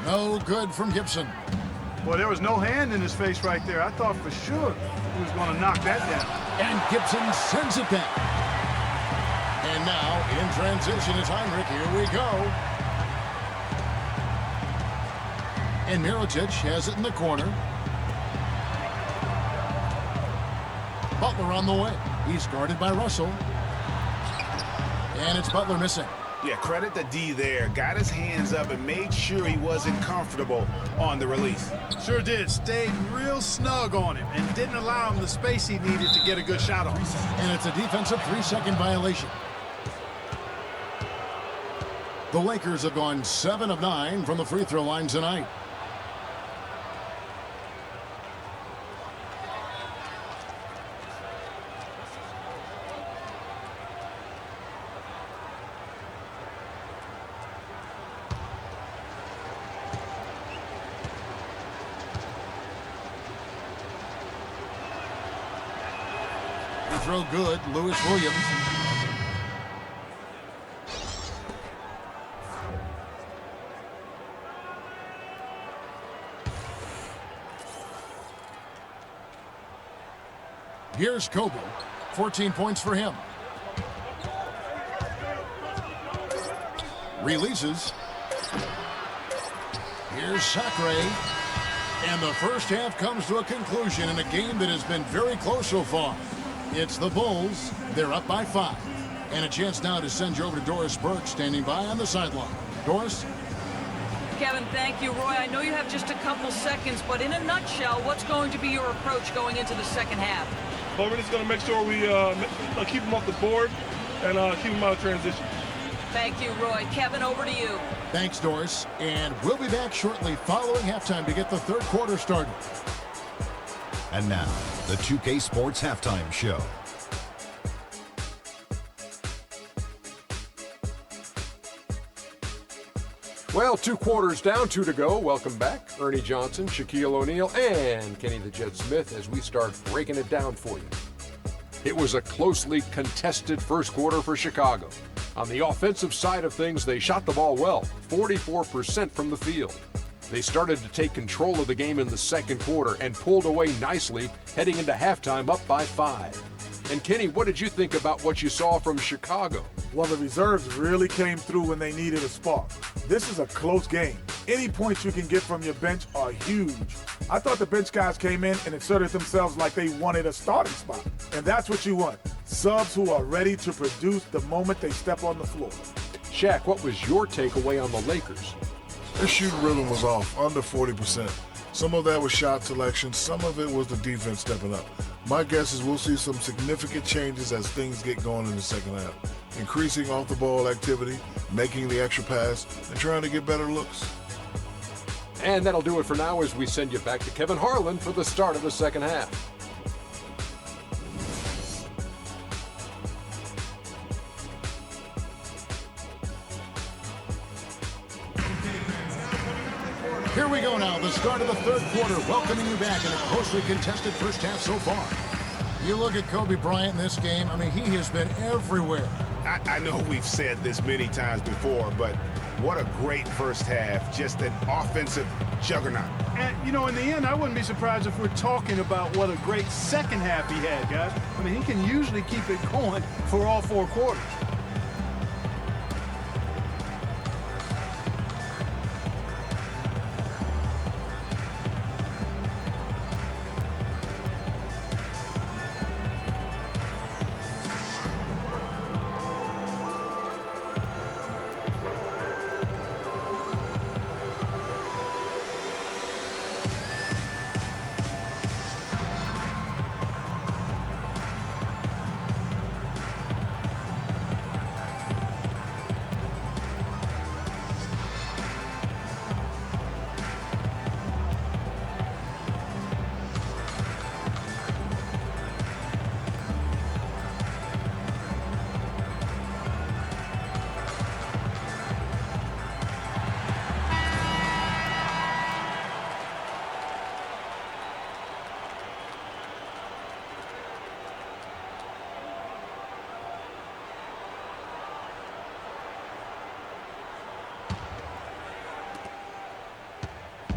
No good from Gibson. Well, there was no hand in his face right there. I thought for sure he was going to knock that down. And Gibson sends it back. And now, in transition, is Heinrich. Here we go. And Mirotic has it in the corner. Butler on the way. He's guarded by Russell. And it's Butler missing. Yeah, credit the D there. Got his hands up and made sure he wasn't comfortable on the release. Sure did. Stayed real snug on him and didn't allow him the space he needed to get a good shot on. And it's a defensive 3-second violation. The Lakers have gone 7 of 9 from the free throw line tonight. Throw good, Lewis Williams. Here's Kobe, 14 points for him. Releases. Here's Sacre. And the first half comes to a conclusion in a game that has been very close so far. It's the Bulls. They're up by 5. And a chance now to send you over to Doris Burke, standing by on the sideline. Doris? Kevin, thank you. Roy, I know you have just a couple seconds, but in a nutshell, what's going to be your approach going into the second half? Well, we're just going to make sure we keep them off the board and keep them out of transition. Thank you, Roy. Kevin, over to you. Thanks, Doris. And we'll be back shortly following halftime to get the third quarter started. And now, the 2K Sports Halftime Show. Well, 2 quarters down, 2 to go. Welcome back. Ernie Johnson, Shaquille O'Neal, and Kenny the Jet Smith as we start breaking it down for you. It was a closely contested first quarter for Chicago. On the offensive side of things, they shot the ball well, 44% from the field. They started to take control of the game in the second quarter and pulled away nicely, heading into halftime up by 5. And Kenny, what did you think about what you saw from Chicago? Well, the reserves really came through when they needed a spark. This is a close game. Any points you can get from your bench are huge. I thought the bench guys came in and inserted themselves like they wanted a starting spot. And that's what you want. Subs who are ready to produce the moment they step on the floor. Shaq, what was your takeaway on the Lakers? Their shooting rhythm was off, under 40%. Some of that was shot selection, some of it was the defense stepping up. My guess is we'll see some significant changes as things get going in the second half. Increasing off-the-ball activity, making the extra pass, and trying to get better looks. And that'll do it for now as we send you back to Kevin Harlan for the start of the second half. Here we go now, the start of the third quarter, welcoming you back in a closely contested first half so far. You look at Kobe Bryant in this game, I mean, he has been everywhere. I know we've said this many times before, but what a great first half. Just an offensive juggernaut. And, you know, in the end, I wouldn't be surprised if we're talking about what a great second half he had, guys. I mean, he can usually keep it going for all 4 quarters.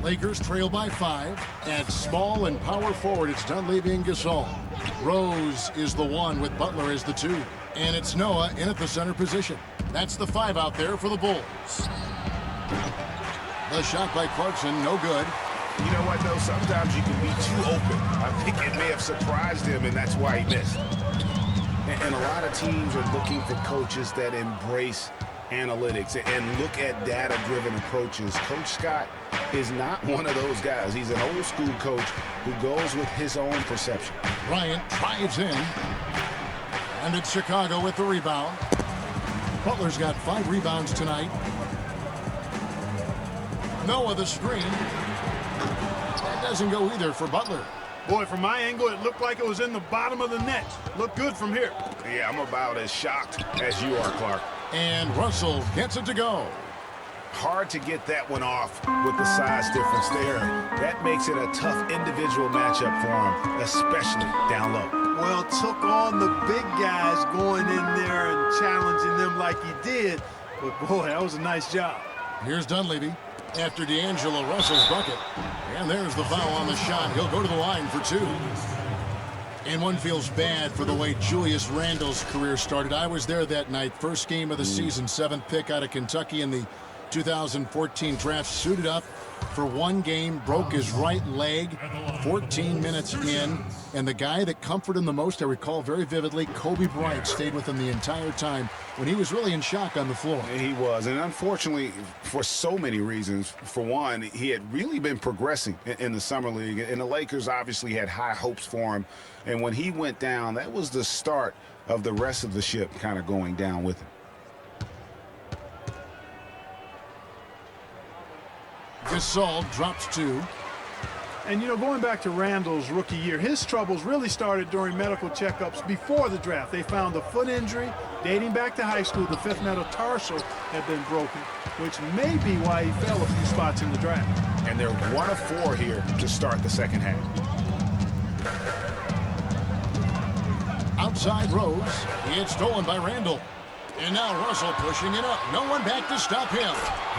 Lakers trail by 5. At small and power forward, it's Dunleavy and Gasol. Rose is the 1 with Butler as the 2. And it's Noah in at the center position. That's the 5 out there for the Bulls. The shot by Clarkson, no good. You know what, though? Sometimes you can be too open. I think it may have surprised him, and that's why he missed. And a lot of teams are looking for coaches that embrace analytics and look at data-driven approaches. Coach Scott is not one of those guys. He's an old-school coach who goes with his own perception. Bryant drives in. And it's Chicago with the rebound. Butler's got 5 rebounds tonight. Noah the screen. That doesn't go either for Butler. Boy, from my angle, it looked like it was in the bottom of the net. Looked good from here. Yeah, I'm about as shocked as you are, Clark. And Russell gets it to go. Hard to get that one off with the size difference there. That makes it a tough individual matchup for him, especially down low. Well, took on the big guys going in there and challenging them like he did. But, boy, that was a nice job. Here's Dunleavy after D'Angelo Russell's bucket. And there's the foul on the shot. He'll go to the line for 2. And one feels bad for the way Julius Randle's career started. I was there that night. First game of the season, 7th pick out of Kentucky in the 2014 draft. Suited up for one game, broke his right leg 14 minutes in. And the guy that comforted him the most, I recall very vividly, Kobe Bryant stayed with him the entire time when he was really in shock on the floor. He was, and unfortunately, for so many reasons. For one, he had really been progressing in the Summer League, and the Lakers obviously had high hopes for him. And when he went down, that was the start of the rest of the ship kind of going down with him. Gasol drops 2. And, you know, going back to Randle's rookie year, his troubles really started during medical checkups before the draft. They found a foot injury dating back to high school. The fifth metatarsal had been broken, which may be why he fell a few spots in the draft. And they're 1 of 4 here to start the second half. Outside Rose. It's stolen by Randle. And now Russell pushing it up. No one back to stop him.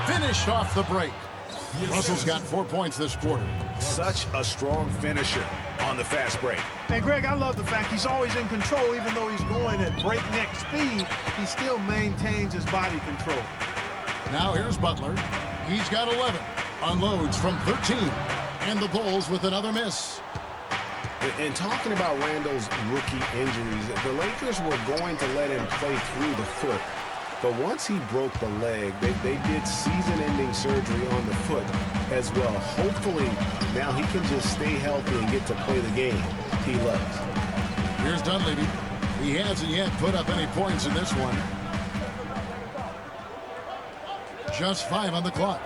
Finished off the break. Russell's got 4 points this quarter. Such a strong finisher on the fast break. And, Greg, I love the fact he's always in control. Even though he's going at breakneck speed, he still maintains his body control. Now here's Butler. He's got 11. Unloads from 13. And the Bulls with another miss. And talking about Randle's rookie injuries, the Lakers were going to let him play through the foot. But once he broke the leg, they did season-ending surgery on the foot as well. Hopefully, now he can just stay healthy and get to play the game he loves. Here's Dunleavy. He hasn't yet put up any points in this one. Just 5 on the clock.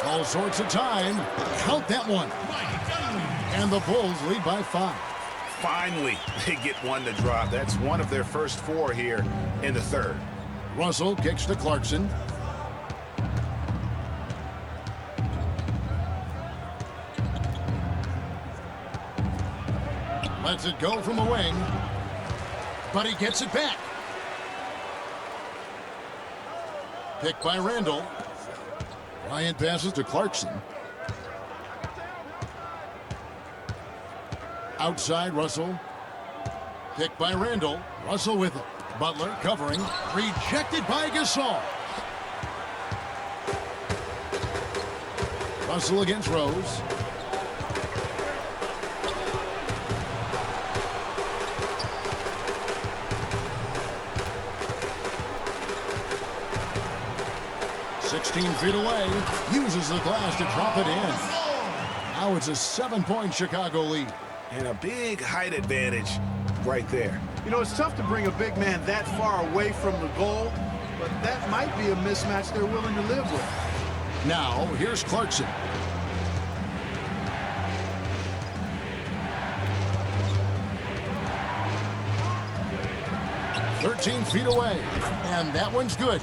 All sorts of time. Count that one. And the Bulls lead by 5. Finally, they get one to drop. That's one of their first 4 here in the third. Russell kicks to Clarkson. Lets it go from the wing. But he gets it back. Picked by Randle. Bryant passes to Clarkson. Outside Russell. Picked by Randle. Russell with it. Butler covering. Rejected by Gasol. Russell against Rose. "16 feet away. Uses the glass to drop it in. Now it's a 7-point Chicago lead. And a big height advantage right there. You know, it's tough to bring a big man that far away from the goal, but that might be a mismatch they're willing to live with. Now, here's Clarkson. "13 feet away, and that one's good.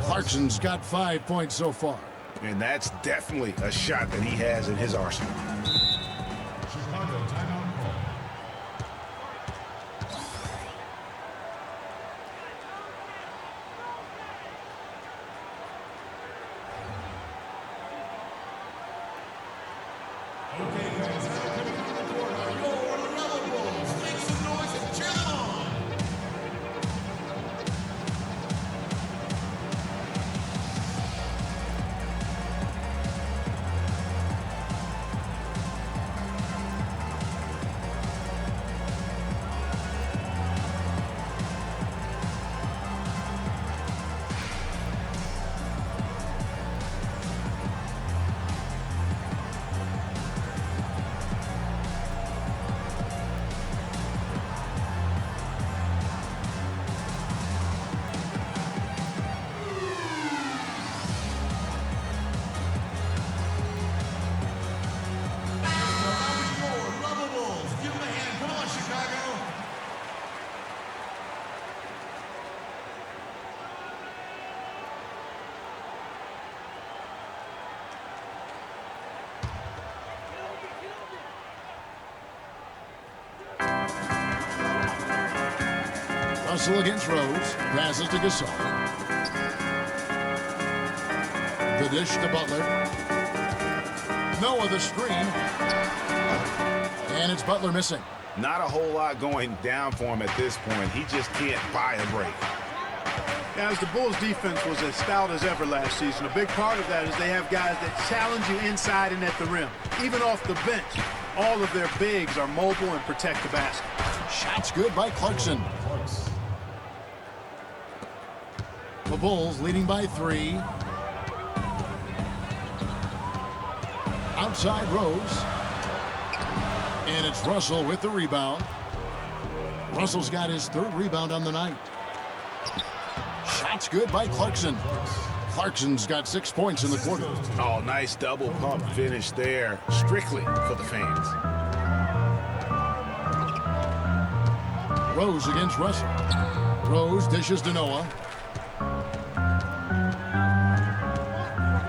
Clarkson's got 5 points so far. And that's definitely a shot that he has in his arsenal. Russell against Rose. Passes to Gasol. The dish to Butler. Noah the screen. And it's Butler missing. Not a whole lot going down for him at this point. He just can't buy a break. Guys, the Bulls defense was as stout as ever last season. A big part of that is they have guys that challenge you inside and at the rim. Even off the bench, all of their bigs are mobile and protect the basket. Shots good by Clarkson. The Bulls leading by 3. Outside Rose. And it's Russell with the rebound. Russell's got his 3rd rebound on the night. Shots good by Clarkson. Clarkson's got 6 points in the quarter. Oh, nice double pump finish there. Strictly for the fans. Rose against Russell. Rose dishes to Noah.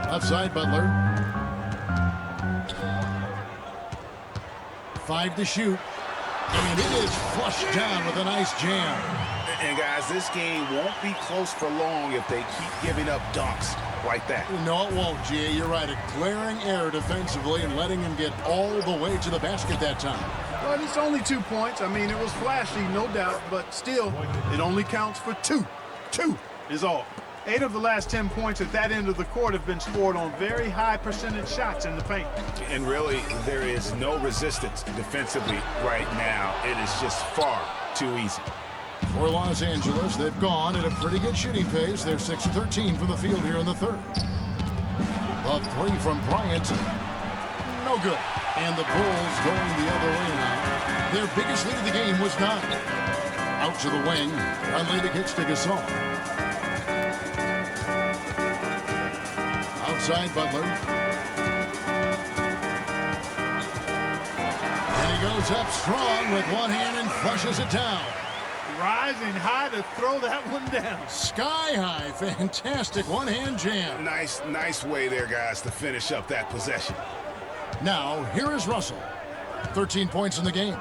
Outside Butler. 5 to shoot. And it is flushed down with a nice jam. And guys, this game won't be close for long if they keep giving up dunks like that. No, it won't, G. You're right. A glaring error defensively and letting him get all the way to the basket that time. Well, it's only 2 points. I mean, it was flashy, no doubt, but still, it only counts for 2. 2 is all. 8 of the last 10 points at that end of the court have been scored on very high percentage shots in the paint. And really, there is no resistance defensively right now. It is just far too easy. For Los Angeles, they've gone at a pretty good shooting pace. They're 6 of 13 from the field here in the 3rd. A 3 from Bryant. No good. And the Bulls going the other way now. Their biggest lead of the game was 9. Out to the wing. Unlated kicks to Gasol. Outside Butler. And he goes up strong with one hand and flushes it down. Rising high to throw that one down. Sky high. Fantastic one-hand jam. Nice way there, guys, to finish up that possession. Now, here is Russell. 13 points in the game.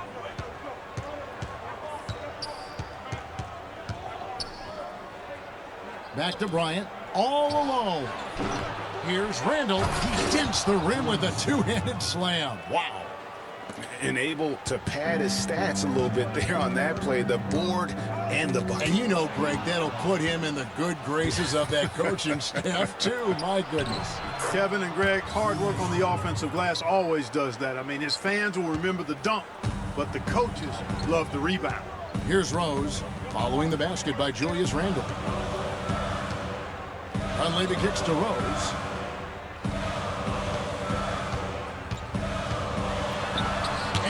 Back to Bryant. All alone. Here's Randall. He dents the rim with a 2-handed slam. Wow. And able to pad his stats a little bit there on that play, the board and the bucket. And you know, Greg, that'll put him in the good graces of that coaching staff, too. My goodness. Kevin and Greg, hard work on the offensive glass always does that. I mean, his fans will remember the dunk, but the coaches love the rebound. Here's Rose, following the basket by Julius Randle. Unlated kicks to Rose.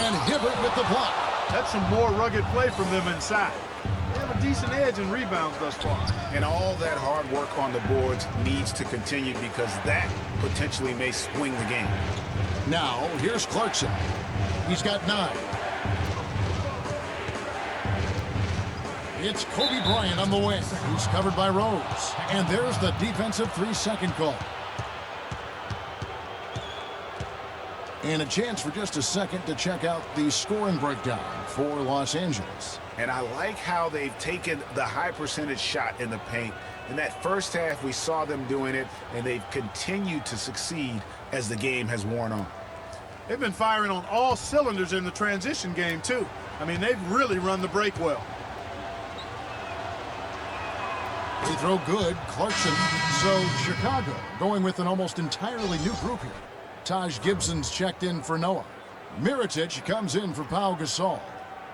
And Hibbert with the block. That's some more rugged play from them inside. They have a decent edge in rebounds thus far. And all that hard work on the boards needs to continue because that potentially may swing the game. Now, here's Clarkson. He's got 9. It's Kobe Bryant on the wing. He's covered by Rose. And there's the defensive 3-second call. And a chance for just a second to check out the scoring breakdown for Los Angeles. And I like how they've taken the high percentage shot in the paint. In that first half, we saw them doing it, and they've continued to succeed as the game has worn on. They've been firing on all cylinders in the transition game, too. I mean, they've really run the break well. They throw good. Clarkson. So Chicago going with an almost entirely new group here. Taj Gibson's checked in for Noah. Mirotic comes in for Pau Gasol.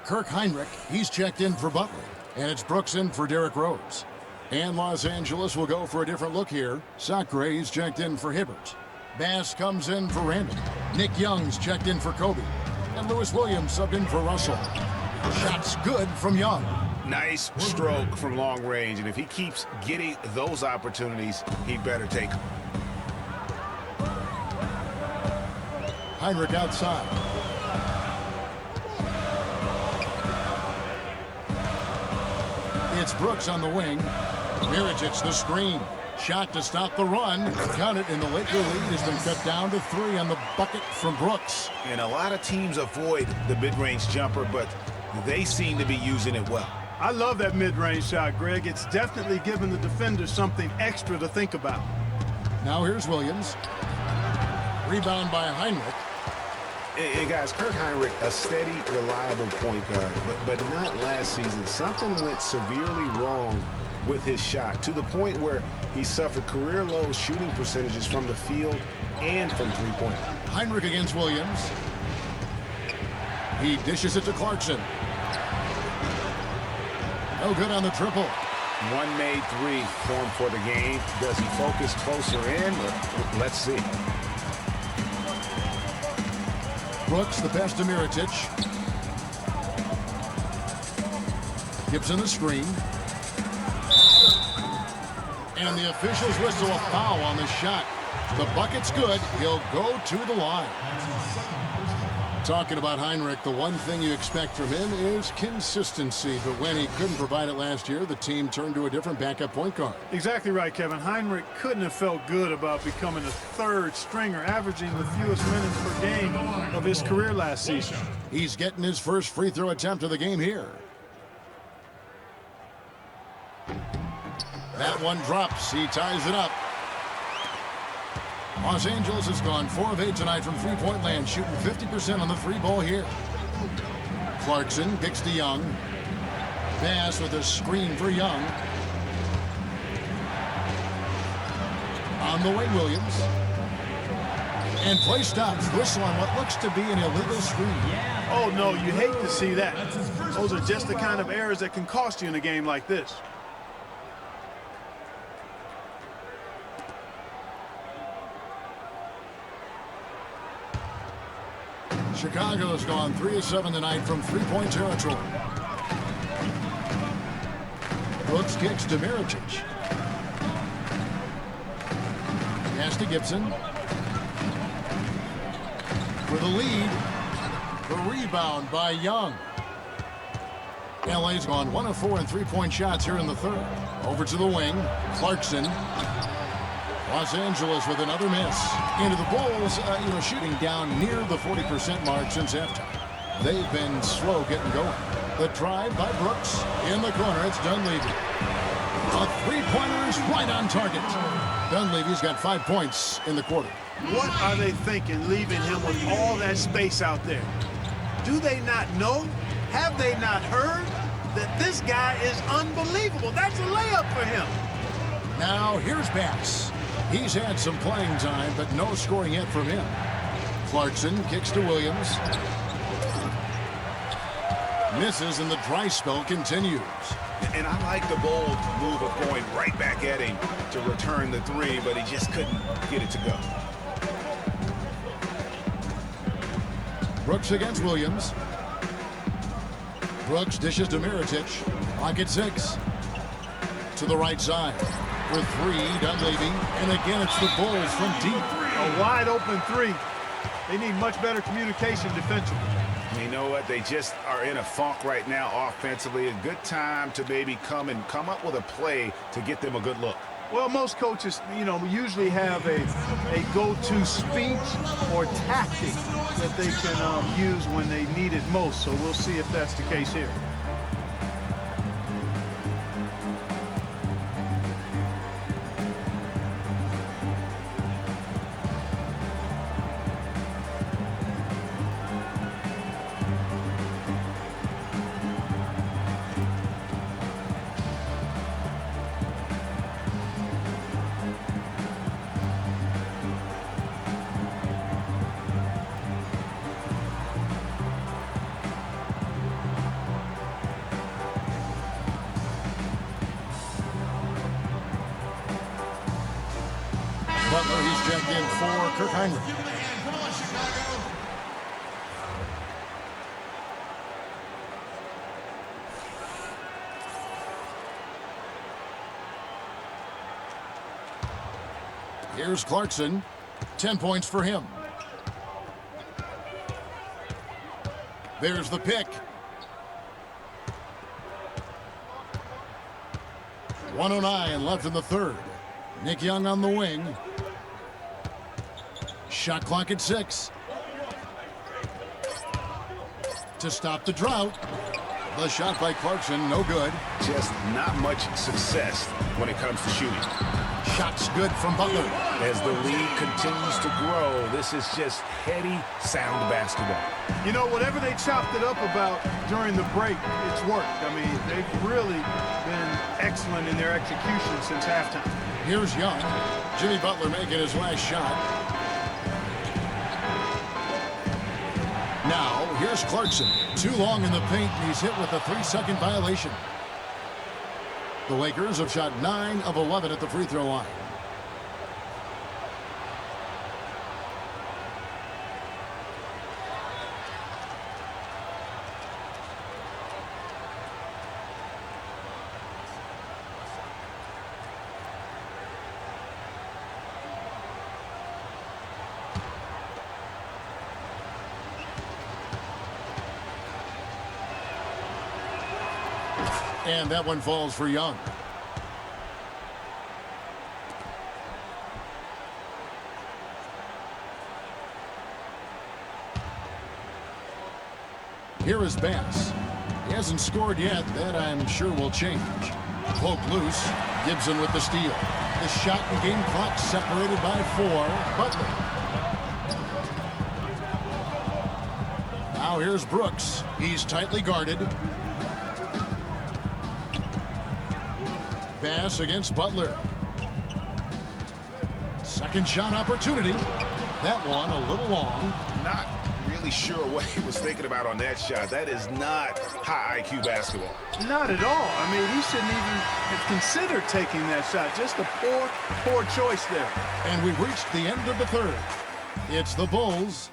Kirk Heinrich, he's checked in for Butler. And it's Brooks in for Derrick Rose. And Los Angeles will go for a different look here. Sacre is checked in for Hibbert. Bass comes in for Randall. Nick Young's checked in for Kobe. And Lewis Williams subbed in for Russell. Shots good from Young. Nice stroke from long range, and if he keeps getting those opportunities, he better take them. Heinrich outside. It's Brooks on the wing. Mirotic the screen. Shot to stop the run. Count it, and the Laker lead has been cut down to 3 on the bucket from Brooks. And a lot of teams avoid the mid-range jumper, but they seem to be using it well. I love that mid-range shot, Greg. It's definitely given the defender something extra to think about. Now here's Williams. Rebound by Hinrich. And guys, Kirk Hinrich, a steady, reliable point guard, but not last season. Something went severely wrong with his shot to the point where he suffered career-low shooting percentages from the field and from three-point. Hinrich against Williams. He dishes it to Clarkson. No good on the triple. One made three formed for the game. Does he focus closer in? Let's see. Brooks, the pass to Mirotic. Gibson the screen. And the officials whistle a foul on the shot. The bucket's good. He'll go to the line. Talking about Hinrich, the one thing you expect from him is consistency. But when he couldn't provide it last year, the team turned to a different backup point guard. Exactly right, Kevin. Hinrich couldn't have felt good about becoming a third stringer, averaging the fewest minutes per game of his career last season. He's getting his first free throw attempt of the game here. That one drops. He ties it up. Los Angeles has gone 4 of 8 tonight from three-point land, shooting 50% on the three ball here. Clarkson kicks to Young. Bass with a screen for Young. On the wing, Williams. And play stops. Whistle on what looks to be an illegal screen. Oh, no, you hate to see that. Those are just the kind of errors that can cost you in a game like this. Chicago's gone 3 of 7 tonight from three-point territory. Brooks kicks to Mirotic. Pass to Gibson. For the lead. The rebound by Young. LA's gone 1 of 4 in three-point shots here in the third. Over to the wing. Clarkson. Los Angeles with another miss. Into the Bulls, shooting down near the 40% mark since halftime. They've been slow getting going. The drive by Brooks. In the corner, it's Dunleavy. A three-pointer is right on target. Dunleavy's got 5 points in the quarter. What are they thinking, leaving him with all that space out there? Do they not know? Have they not heard that this guy is unbelievable? That's a layup for him. Now, here's Bass. He's had some playing time, but no scoring yet from him. Clarkson kicks to Williams. Misses, and the dry spell continues. And I like the bold move of going right back at him to return the three, but he just couldn't get it to go. Brooks against Williams. Brooks dishes to Mirotic. Clock at 6. To the right side. For 3, Dunleavy. And again, it's the Bulls from deep. A wide open 3. They need much better communication defensively. You know what? They just are in a funk right now offensively. A good time to maybe come up with a play to get them a good look. Well, most coaches, usually have a go-to speech or tactic that they can use when they need it most. So we'll see if that's the case here. Butler, he's checked in for Kirk Hinrich. Here's Clarkson. 10 points for him. There's the pick. 1:09 left in the third. Nick Young on the wing. Shot clock at 6. To stop the drought. The shot by Clarkson, no good. Just not much success when it comes to shooting. Shot's good from Butler. As the league continues to grow, this is just heady, sound basketball. You know, whatever they chopped it up about during the break, it's worked. I mean, they've really been excellent in their execution since halftime. Here's Young. Jimmy Butler making his last shot. Now, here's Clarkson. Too long in the paint, and he's hit with a 3-second violation. The Lakers have shot 9 of 11 at the free throw line. And that one falls for Young. Here is Bass. He hasn't scored yet. That, I'm sure, will change. Poke loose. Gibson with the steal. The shot and game clock separated by 4. Butler. Now here's Brooks. He's tightly guarded. Bass against Butler. Second shot opportunity. That one a little long. Not really sure what he was thinking about on that shot. That is not high IQ basketball. Not at all. I mean, he shouldn't even have considered taking that shot. Just a poor choice there. And we've reached the end of the third. It's the Bulls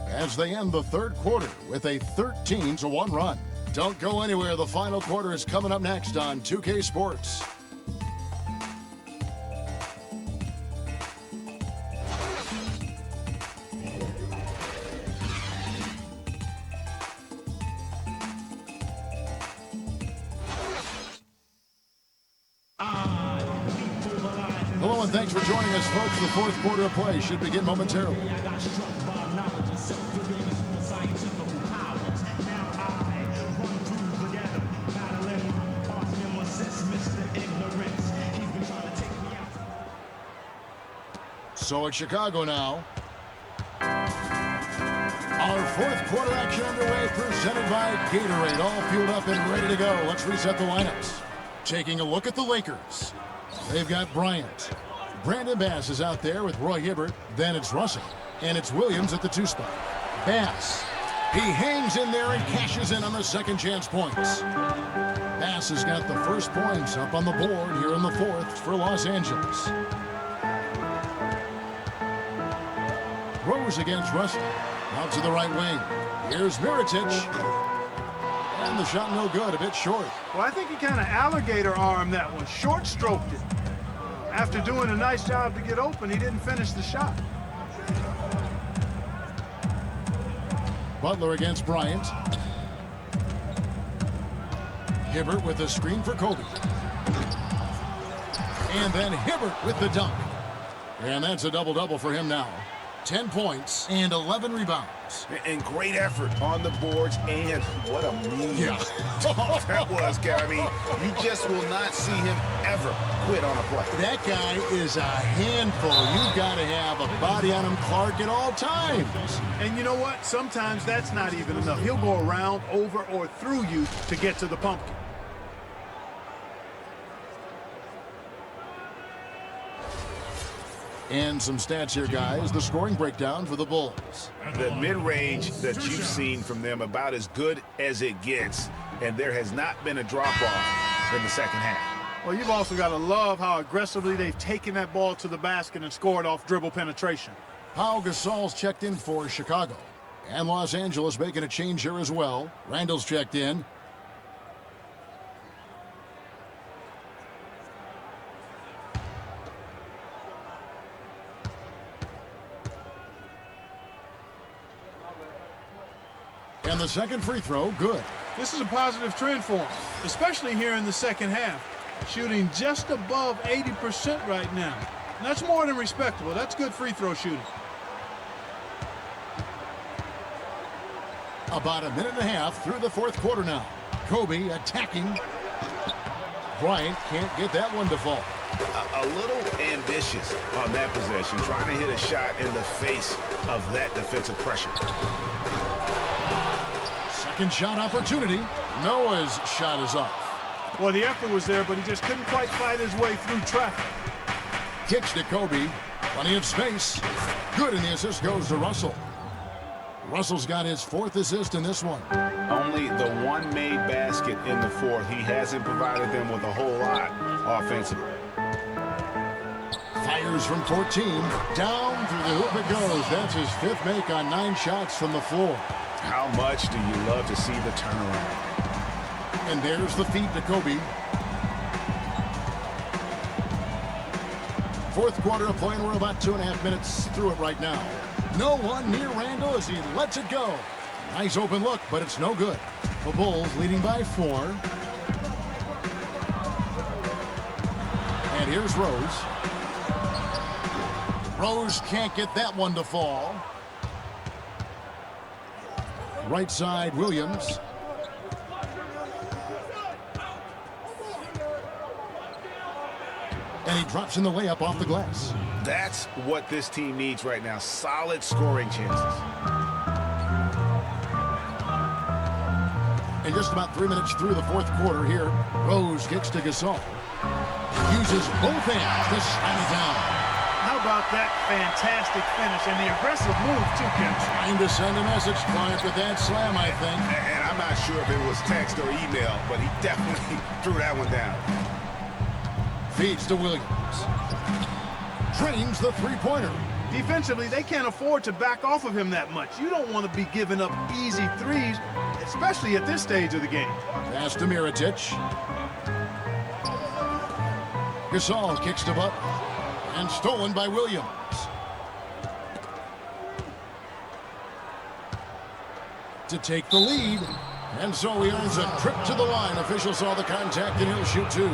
as they end the third quarter with a 13-1 run. Don't go anywhere. The final quarter is coming up next on 2K Sports. Hello and thanks for joining us, folks. The fourth quarter of play should begin momentarily. So it's Chicago now. Our fourth quarter action underway, presented by Gatorade. All fueled up and ready to go. Let's reset the lineups. Taking a look at the Lakers. They've got Bryant. Brandon Bass is out there with Roy Hibbert. Then it's Russell. And it's Williams at the 2 spot. Bass. He hangs in there and cashes in on the second chance points. Bass has got the first points up on the board here in the fourth for Los Angeles. Rose against Russell. Out to the right wing. Here's Mirotic. And the shot no good, a bit short. Well, I think he kind of alligator armed that one, short stroked it. After doing a nice job to get open, he didn't finish the shot. Butler against Bryant. Hibbert with a screen for Kobe. And then Hibbert with the dunk. And that's a double-double for him now. 10 points and 11 rebounds. And great effort on the boards, and what a move. Yeah. That was, Gary. You just will not see him ever quit on a play. That guy is a handful. You've got to have a body on him, Clark, at all times. And you know what? Sometimes that's not even enough. He'll go around, over, or through you to get to the pumpkin. And some stats here, guys. The scoring breakdown for the Bulls. The mid-range that you've seen from them about as good as it gets, and there has not been a drop-off in the second half. Well, you've also got to love how aggressively they've taken that ball to the basket and scored off dribble penetration. Pau Gasol's checked in for Chicago. And Los Angeles making a change here as well. Randall's checked in. And the second free throw, good. This is a positive trend for him, especially here in the second half. Shooting just above 80% right now. And that's more than respectable. That's good free throw shooting. About a minute and a half through the fourth quarter now. Kobe attacking. Bryant can't get that one to fall. A little ambitious on that possession, trying to hit a shot in the face of that defensive pressure. Second shot opportunity. Noah's shot is off. Well, the effort was there, but he just couldn't quite fight his way through traffic. Kicks to Kobe. Plenty of space. Good, and the assist goes to Russell. Russell's got his 4th assist in this one. Only the one made basket in the 4th. He hasn't provided them with a whole lot offensively. Fires from 14. Down through the hoop it goes. That's his 5th make on 9 shots from the floor. How much do you love to see the turnaround? And there's the feed to Kobe. 4th quarter of play, and we're about 2.5 minutes through it right now. No one near Randall as he lets it go. Nice open look, but it's no good. The Bulls leading by 4. And here's Rose. Rose can't get that one to fall. Right side, Williams. And he drops in the layup off the glass. That's what this team needs right now. Solid scoring chances. And just about 3 minutes through the 4th quarter here, Rose kicks to Gasol. Uses both hands to slam it down. How about that fantastic finish and the aggressive move, too, Kim? Trying to send a message, Clark, with that slam, I think. And I'm not sure if it was text or email, but he definitely threw that one down. Feeds to Williams. Drains the three-pointer. Defensively, they can't afford to back off of him that much. You don't want to be giving up easy threes, especially at this stage of the game. Pass to Mirotic. Gasol kicks to Butler. And stolen by Williams. To take the lead. And so he earns a trip to the line. Officials saw the contact and he'll shoot 2.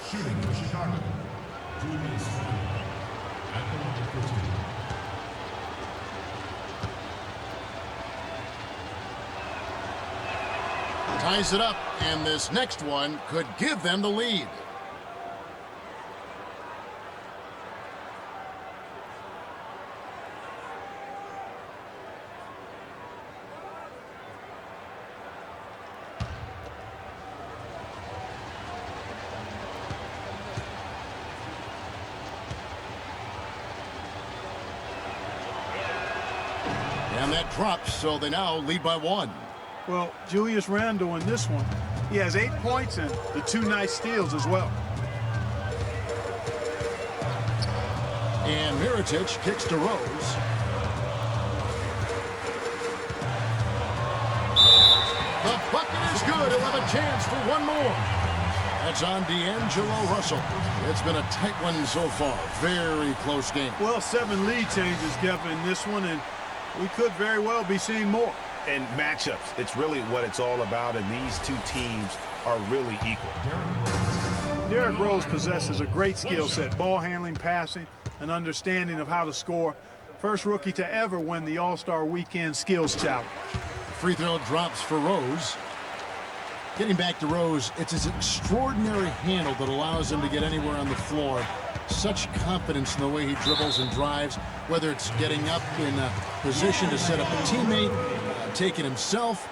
Shooting for Chicago. Julius at the line for 2. Ties it up, and this next one could give them the lead. And that drops, so they now lead by 1. Well, Julius Randle in this one, he has 8 points and the 2 nice steals as well. And Mirotic kicks to Rose. The bucket is good. He'll have a chance for one more. That's on D'Angelo Russell. It's been a tight one so far. Very close game. Well, 7 lead changes, Kevin, in this one, and we could very well be seeing more. And matchups, it's really what it's all about, and these two teams are really equal. Derrick Rose possesses a great skill set, ball handling, passing, an understanding of how to score. First rookie to ever win the All-Star Weekend Skills Challenge. Free throw drops for Rose. Getting back to Rose, it's his extraordinary handle that allows him to get anywhere on the floor. Such confidence in the way he dribbles and drives, whether it's getting up in a position to set up a teammate, taking himself.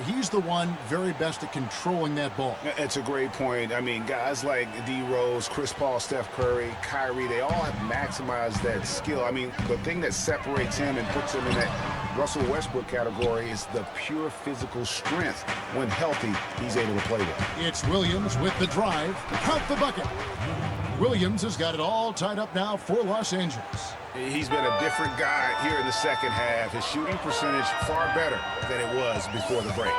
He's the one very best at controlling that ball. It's a great point. I mean, guys like D. Rose, Chris Paul, Steph Curry, Kyrie, they all have maximized that skill. I mean, the thing that separates him and puts him in that Russell Westbrook category is the pure physical strength. When healthy, he's able to play with. It's Williams with the drive. Count the bucket. Williams has got it all tied up now for Los Angeles. He's been a different guy here in the second half. His shooting percentage far better than it was before the break.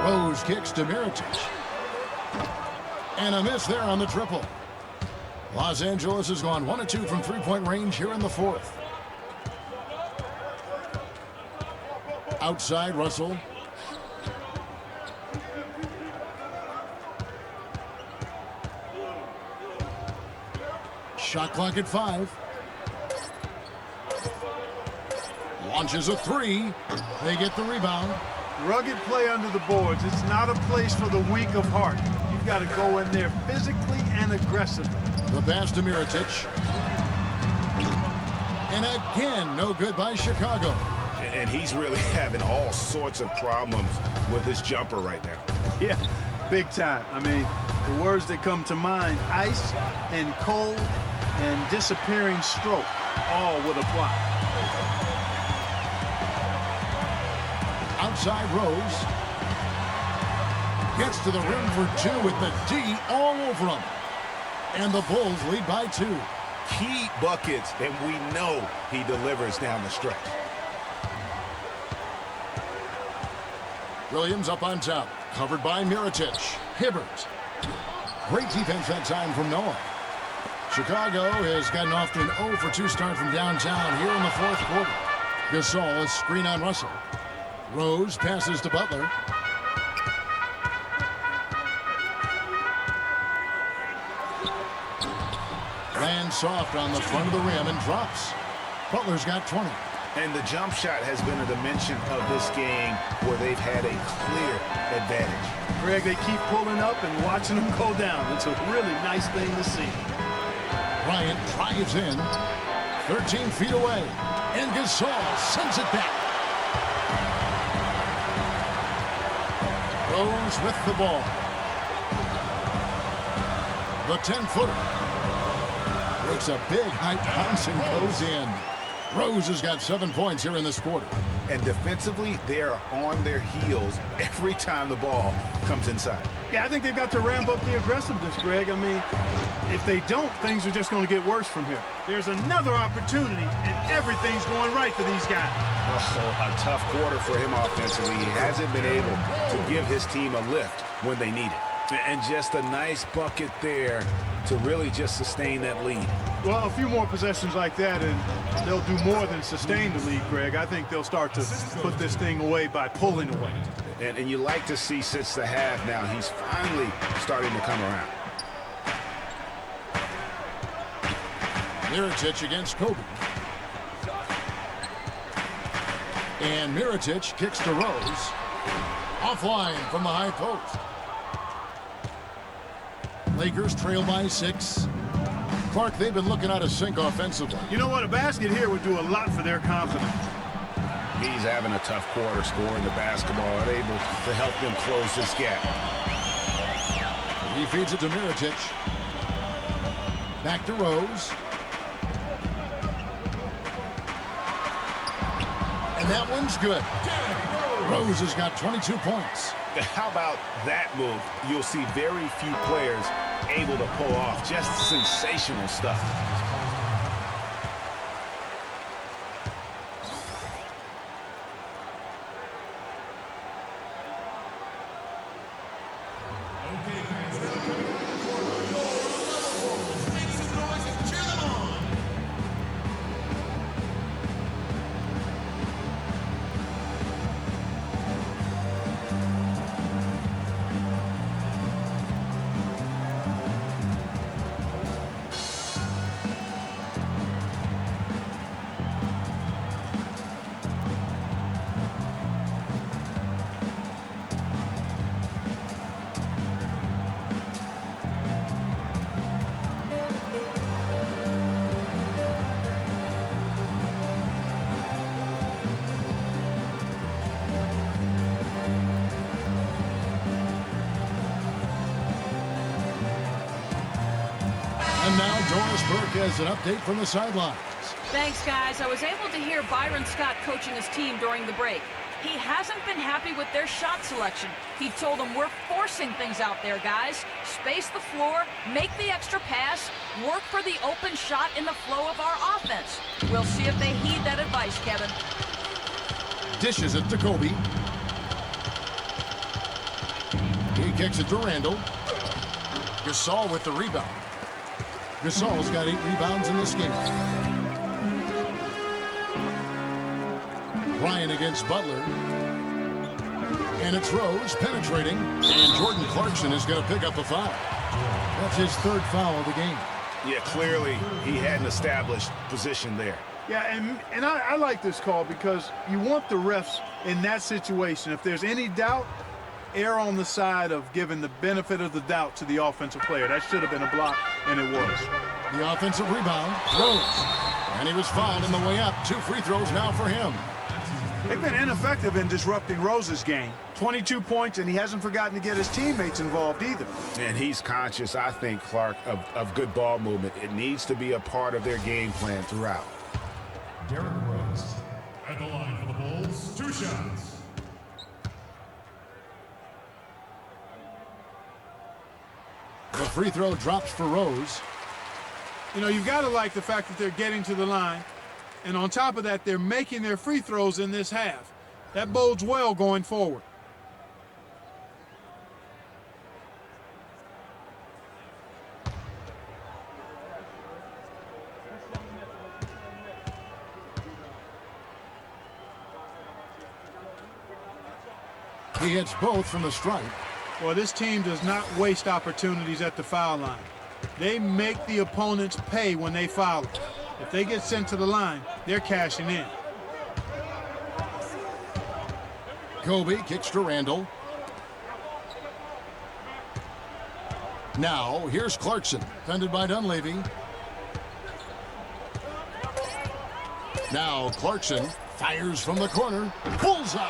Rose kicks to Mirotic. And a miss there on the triple. Los Angeles has gone 1 of 2 from three-point range here in the 4th. Outside, Russell. Shot clock at 5. Launches a 3. They get the rebound. Rugged play under the boards. It's not a place for the weak of heart. You've got to go in there physically and aggressively. The pass to Mirotic. And again, no good by Chicago. And he's really having all sorts of problems with his jumper right now. Yeah, big time. I mean, the words that come to mind, ice and cold and disappearing stroke, all with a block. Outside Rose. Gets to the rim for 2 with the D all over him. And the Bulls lead by 2. Key buckets, and we know he delivers down the stretch. Williams up on top. Covered by Mirotic. Hibbert. Great defense that time from Noah. Chicago has gotten off to an 0 for 2 start from downtown here in the 4th quarter. Gasol, a screen on Russell. Rose passes to Butler. Lands soft on the front of the rim and drops. Butler's got 20. And the jump shot has been a dimension of this game where they've had a clear advantage. Greg, they keep pulling up and watching them go down. It's a really nice thing to see. Bryant drives in. 13 feet away. And Gasol sends it back. Rose with the ball. The 10-footer. Makes a big height bounce and goes in. Rose has got 7 points here in this quarter. And defensively, they are on their heels every time the ball comes inside. Yeah, I think they've got to ramp up the aggressiveness, Greg. I mean, if they don't, things are just going to get worse from here. There's another opportunity, and everything's going right for these guys. Oh, a tough quarter for him offensively. He hasn't been able to give his team a lift when they need it. And just a nice bucket there to really just sustain that lead. Well, a few more possessions like that, and they'll do more than sustain the lead, Greg. I think they'll start to put this thing away by pulling away. And you like to see since the half now, he's finally starting to come around. Mirotic against Kobe. And Mirotic kicks to Rose. Offline from the high post. Lakers trail by 6. Clark, they've been looking out of sync offensively. You know what? A basket here would do a lot for their confidence. He's having a tough quarter scoring the basketball, unable to help them close this gap. He feeds it to Mirotic. Back to Rose. And that one's good. Rose has got 22 points. How about that move? You'll see very few players able to pull off just sensational stuff. And now Doris Burke has an update from the sidelines. Thanks, guys. I was able to hear Byron Scott coaching his team during the break. He hasn't been happy with their shot selection. He told them, we're forcing things out there, guys. Space the floor, make the extra pass, work for the open shot in the flow of our offense. We'll see if they heed that advice, Kevin. Dishes it to Kobe. He kicks it to Randall. Gasol with the rebound. Gasol's got 8 rebounds in this game. Bryant against Butler. And it's Rose penetrating. And Jordan Clarkson is going to pick up a foul. That's his 3rd foul of the game. Yeah, clearly he had an established position there. Yeah, and I like this call because you want the refs in that situation. If there's any doubt, err on the side of giving the benefit of the doubt to the offensive player. That should have been a block, and it was. The offensive rebound, Rose. And he was fouled on the way up. 2 free throws now for him. They've been ineffective in disrupting Rose's game. 22 points, and he hasn't forgotten to get his teammates involved either. And he's conscious, I think, Clark, of good ball movement. It needs to be a part of their game plan throughout. Derrick Rose at the line for the Bulls. 2 shots. The free throw drops for Rose. You know, you've got to like the fact that they're getting to the line. And on top of that, they're making their free throws in this half. That bodes well going forward. He hits both from the stripe. Well, this team does not waste opportunities at the foul line. They make the opponents pay when they foul them. If they get sent to the line, they're cashing in. Kobe kicks to Randall. Now, here's Clarkson, defended by Dunleavy. Now, Clarkson fires from the corner. Bullseye!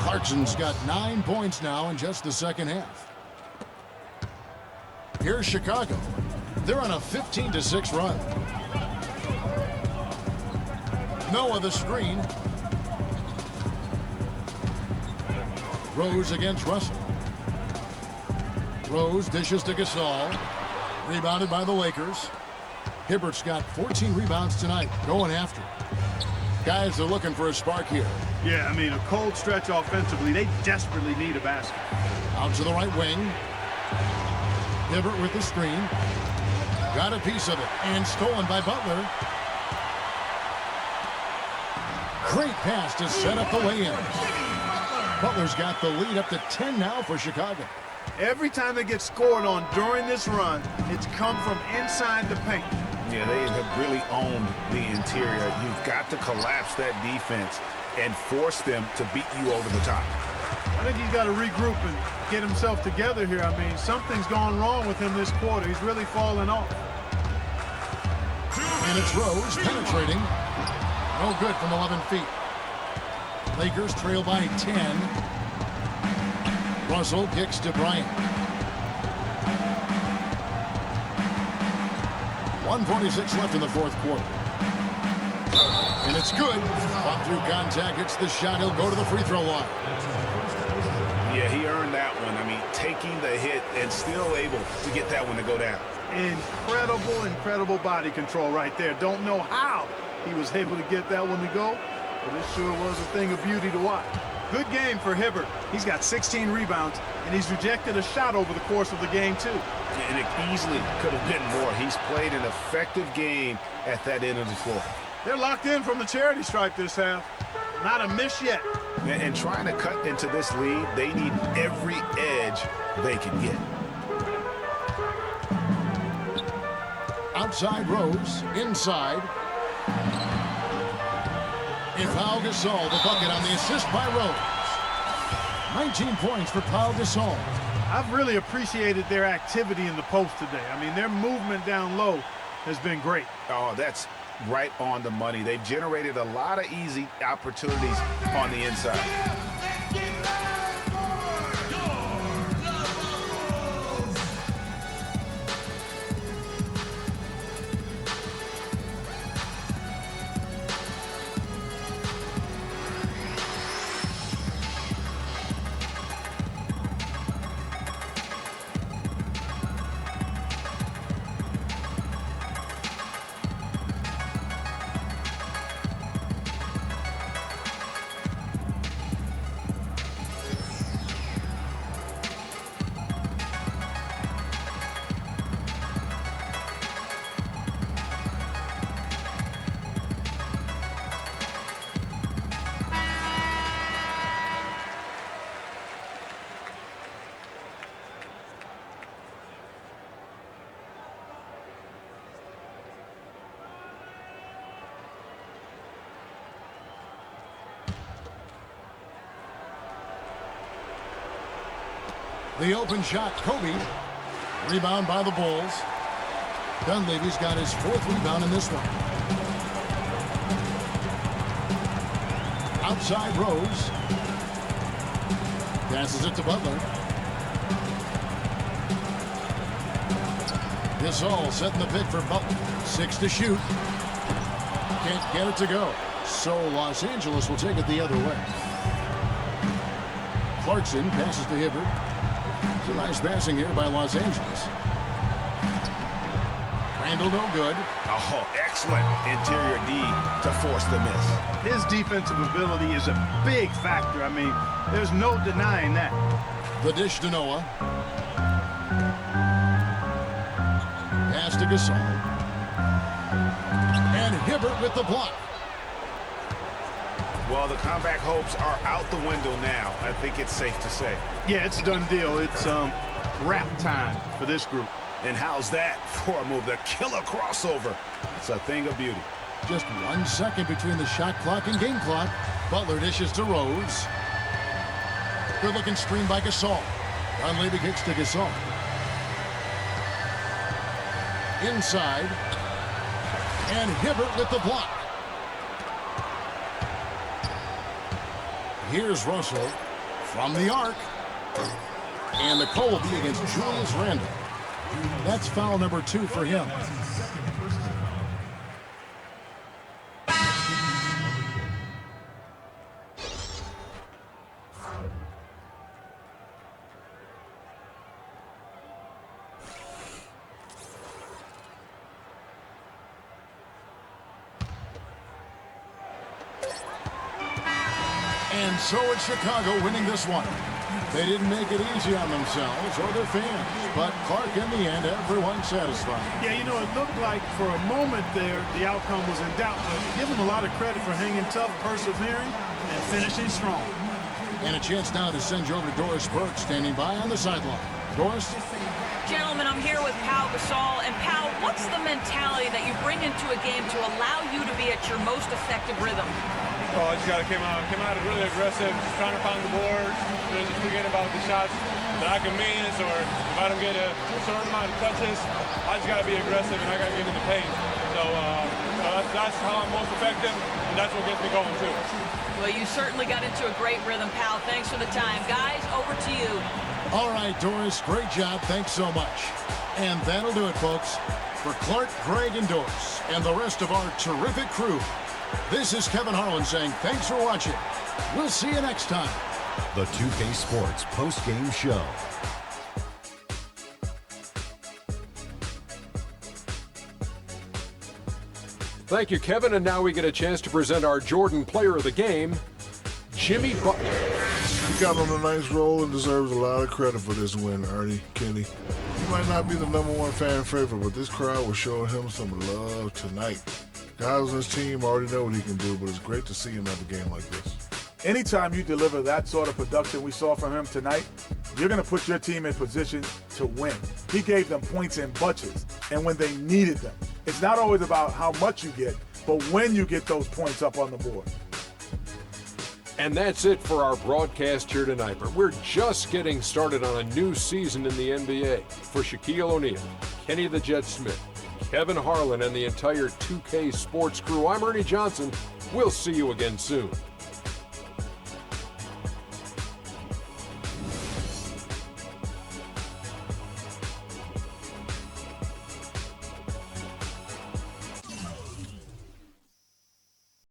Clarkson's got 9 points now in just the second half. Here's Chicago. They're on a 15-6 run. Noah the screen. Rose against Russell. Rose dishes to Gasol. Rebounded by the Lakers. Hibbert's got 14 rebounds tonight, going after it. Guys are looking for a spark here. Yeah, I mean, a cold stretch offensively. They desperately need a basket. Out to the right wing. Hibbert with the screen. Got a piece of it, and stolen by Butler. Great pass to set up the lay-in. Butler's got the lead up to 10 now for Chicago. Every time they get scored on during this run, it's come from inside the paint. Yeah, they have really owned the interior. You've got to collapse that defense and force them to beat you over the top. I think he's got to regroup and get himself together here. I mean, something's gone wrong with him this quarter. He's really fallen off. And it's Rose penetrating. No good from 11 feet. Lakers trail by 10. Russell kicks to Bryant. 1:46 left in the fourth quarter. And it's good. Up through contact, hits the shot. He'll go to the free throw line. Yeah, he earned that one. I mean, taking the hit and still able to get that one to go down. Incredible body control right there. Don't know how he was able to get that one to go, but it sure was a thing of beauty to watch. Good game for Hibbert. He's got 16 rebounds, and he's rejected a shot over the course of the game, too. And it easily could have been more. He's played an effective game at that end of the floor. They're locked in from the charity stripe this half. Not a miss yet. And trying to cut into this lead, they need every edge they can get. Outside Rose, inside. And Pau Gasol, the bucket on the assist by Rose. 19 points for Pau Gasol. I've really appreciated their activity in the post today. I mean, their movement down low has been great. Oh, that's right on the money. They've generated a lot of easy opportunities on the inside. The open shot, Kobe. Rebound by the Bulls. Dunleavy's got his 4th rebound in this one. Outside Rose. Passes it to Butler. Gasol setting the pick for Butler. 6 to shoot. Can't get it to go. So Los Angeles will take it the other way. Clarkson passes to Hibbert. It's a nice passing here by Los Angeles. Randall no good. Oh, excellent interior D to force the miss. His defensive ability is a big factor. I mean, there's no denying that. The dish to Noah. Pass to Gasol. And Hibbert with the block. Well, the comeback hopes are out the window now. I think it's safe to say. Yeah, it's a done deal. It's wrap time for this group. And how's that for a move? The killer crossover. It's a thing of beauty. Just 1 second between the shot clock and game clock. Butler dishes to Rose. Good-looking screen by Gasol. Dunleavy kicks to Gasol. Inside. And Hibbert with the block. Here's Russell from the arc. And the call will be against Julius Randle. That's foul number 2 for him. And so it's Chicago winning this one. They didn't make it easy on themselves or their fans, but Clark, in the end, everyone's satisfied. Yeah, you know, it looked like for a moment there the outcome was in doubt, but give them a lot of credit for hanging tough, persevering, and finishing strong. And a chance now to send you over to Doris Burke, standing by on the sideline. Doris? Gentlemen, I'm here with Pau Gasol. And Pau, what's the mentality that you bring into a game to allow you to be at your most effective rhythm? Oh, I just got to come out really aggressive, just trying to pound the board, just forget about the shots that I can miss, or if I don't get a certain amount of touches, I just got to be aggressive and I got to get in the paint. So that's how I'm most effective, and that's what gets me going too. Well, you certainly got into a great rhythm, Pau. Thanks for the time. Guys, over to you. All right, Doris, great job. Thanks so much. And that'll do it, folks. For Clark, Greg, and Doris, and the rest of our terrific crew, this is Kevin Harlan saying thanks for watching. We'll see you next time. The 2K Sports post-game show. Thank you, Kevin. And now we get a chance to present our Jordan Player of the Game, Jimmy Butler. He got on a nice roll and deserves a lot of credit for this win, Ernie, Kenny. He might not be the #1 fan favorite, but this crowd was showing him some love tonight. Guys on his team already know what he can do, but it's great to see him have a game like this. Anytime you deliver that sort of production we saw from him tonight, you're going to put your team in position to win. He gave them points in bunches, and when they needed them. It's not always about how much you get, but when you get those points up on the board. And that's it for our broadcast here tonight. But we're just getting started on a new season in the NBA. For Shaquille O'Neal, Kenny the Jet Smith, Kevin Harlan, and the entire 2K Sports crew, I'm Ernie Johnson. We'll see you again soon.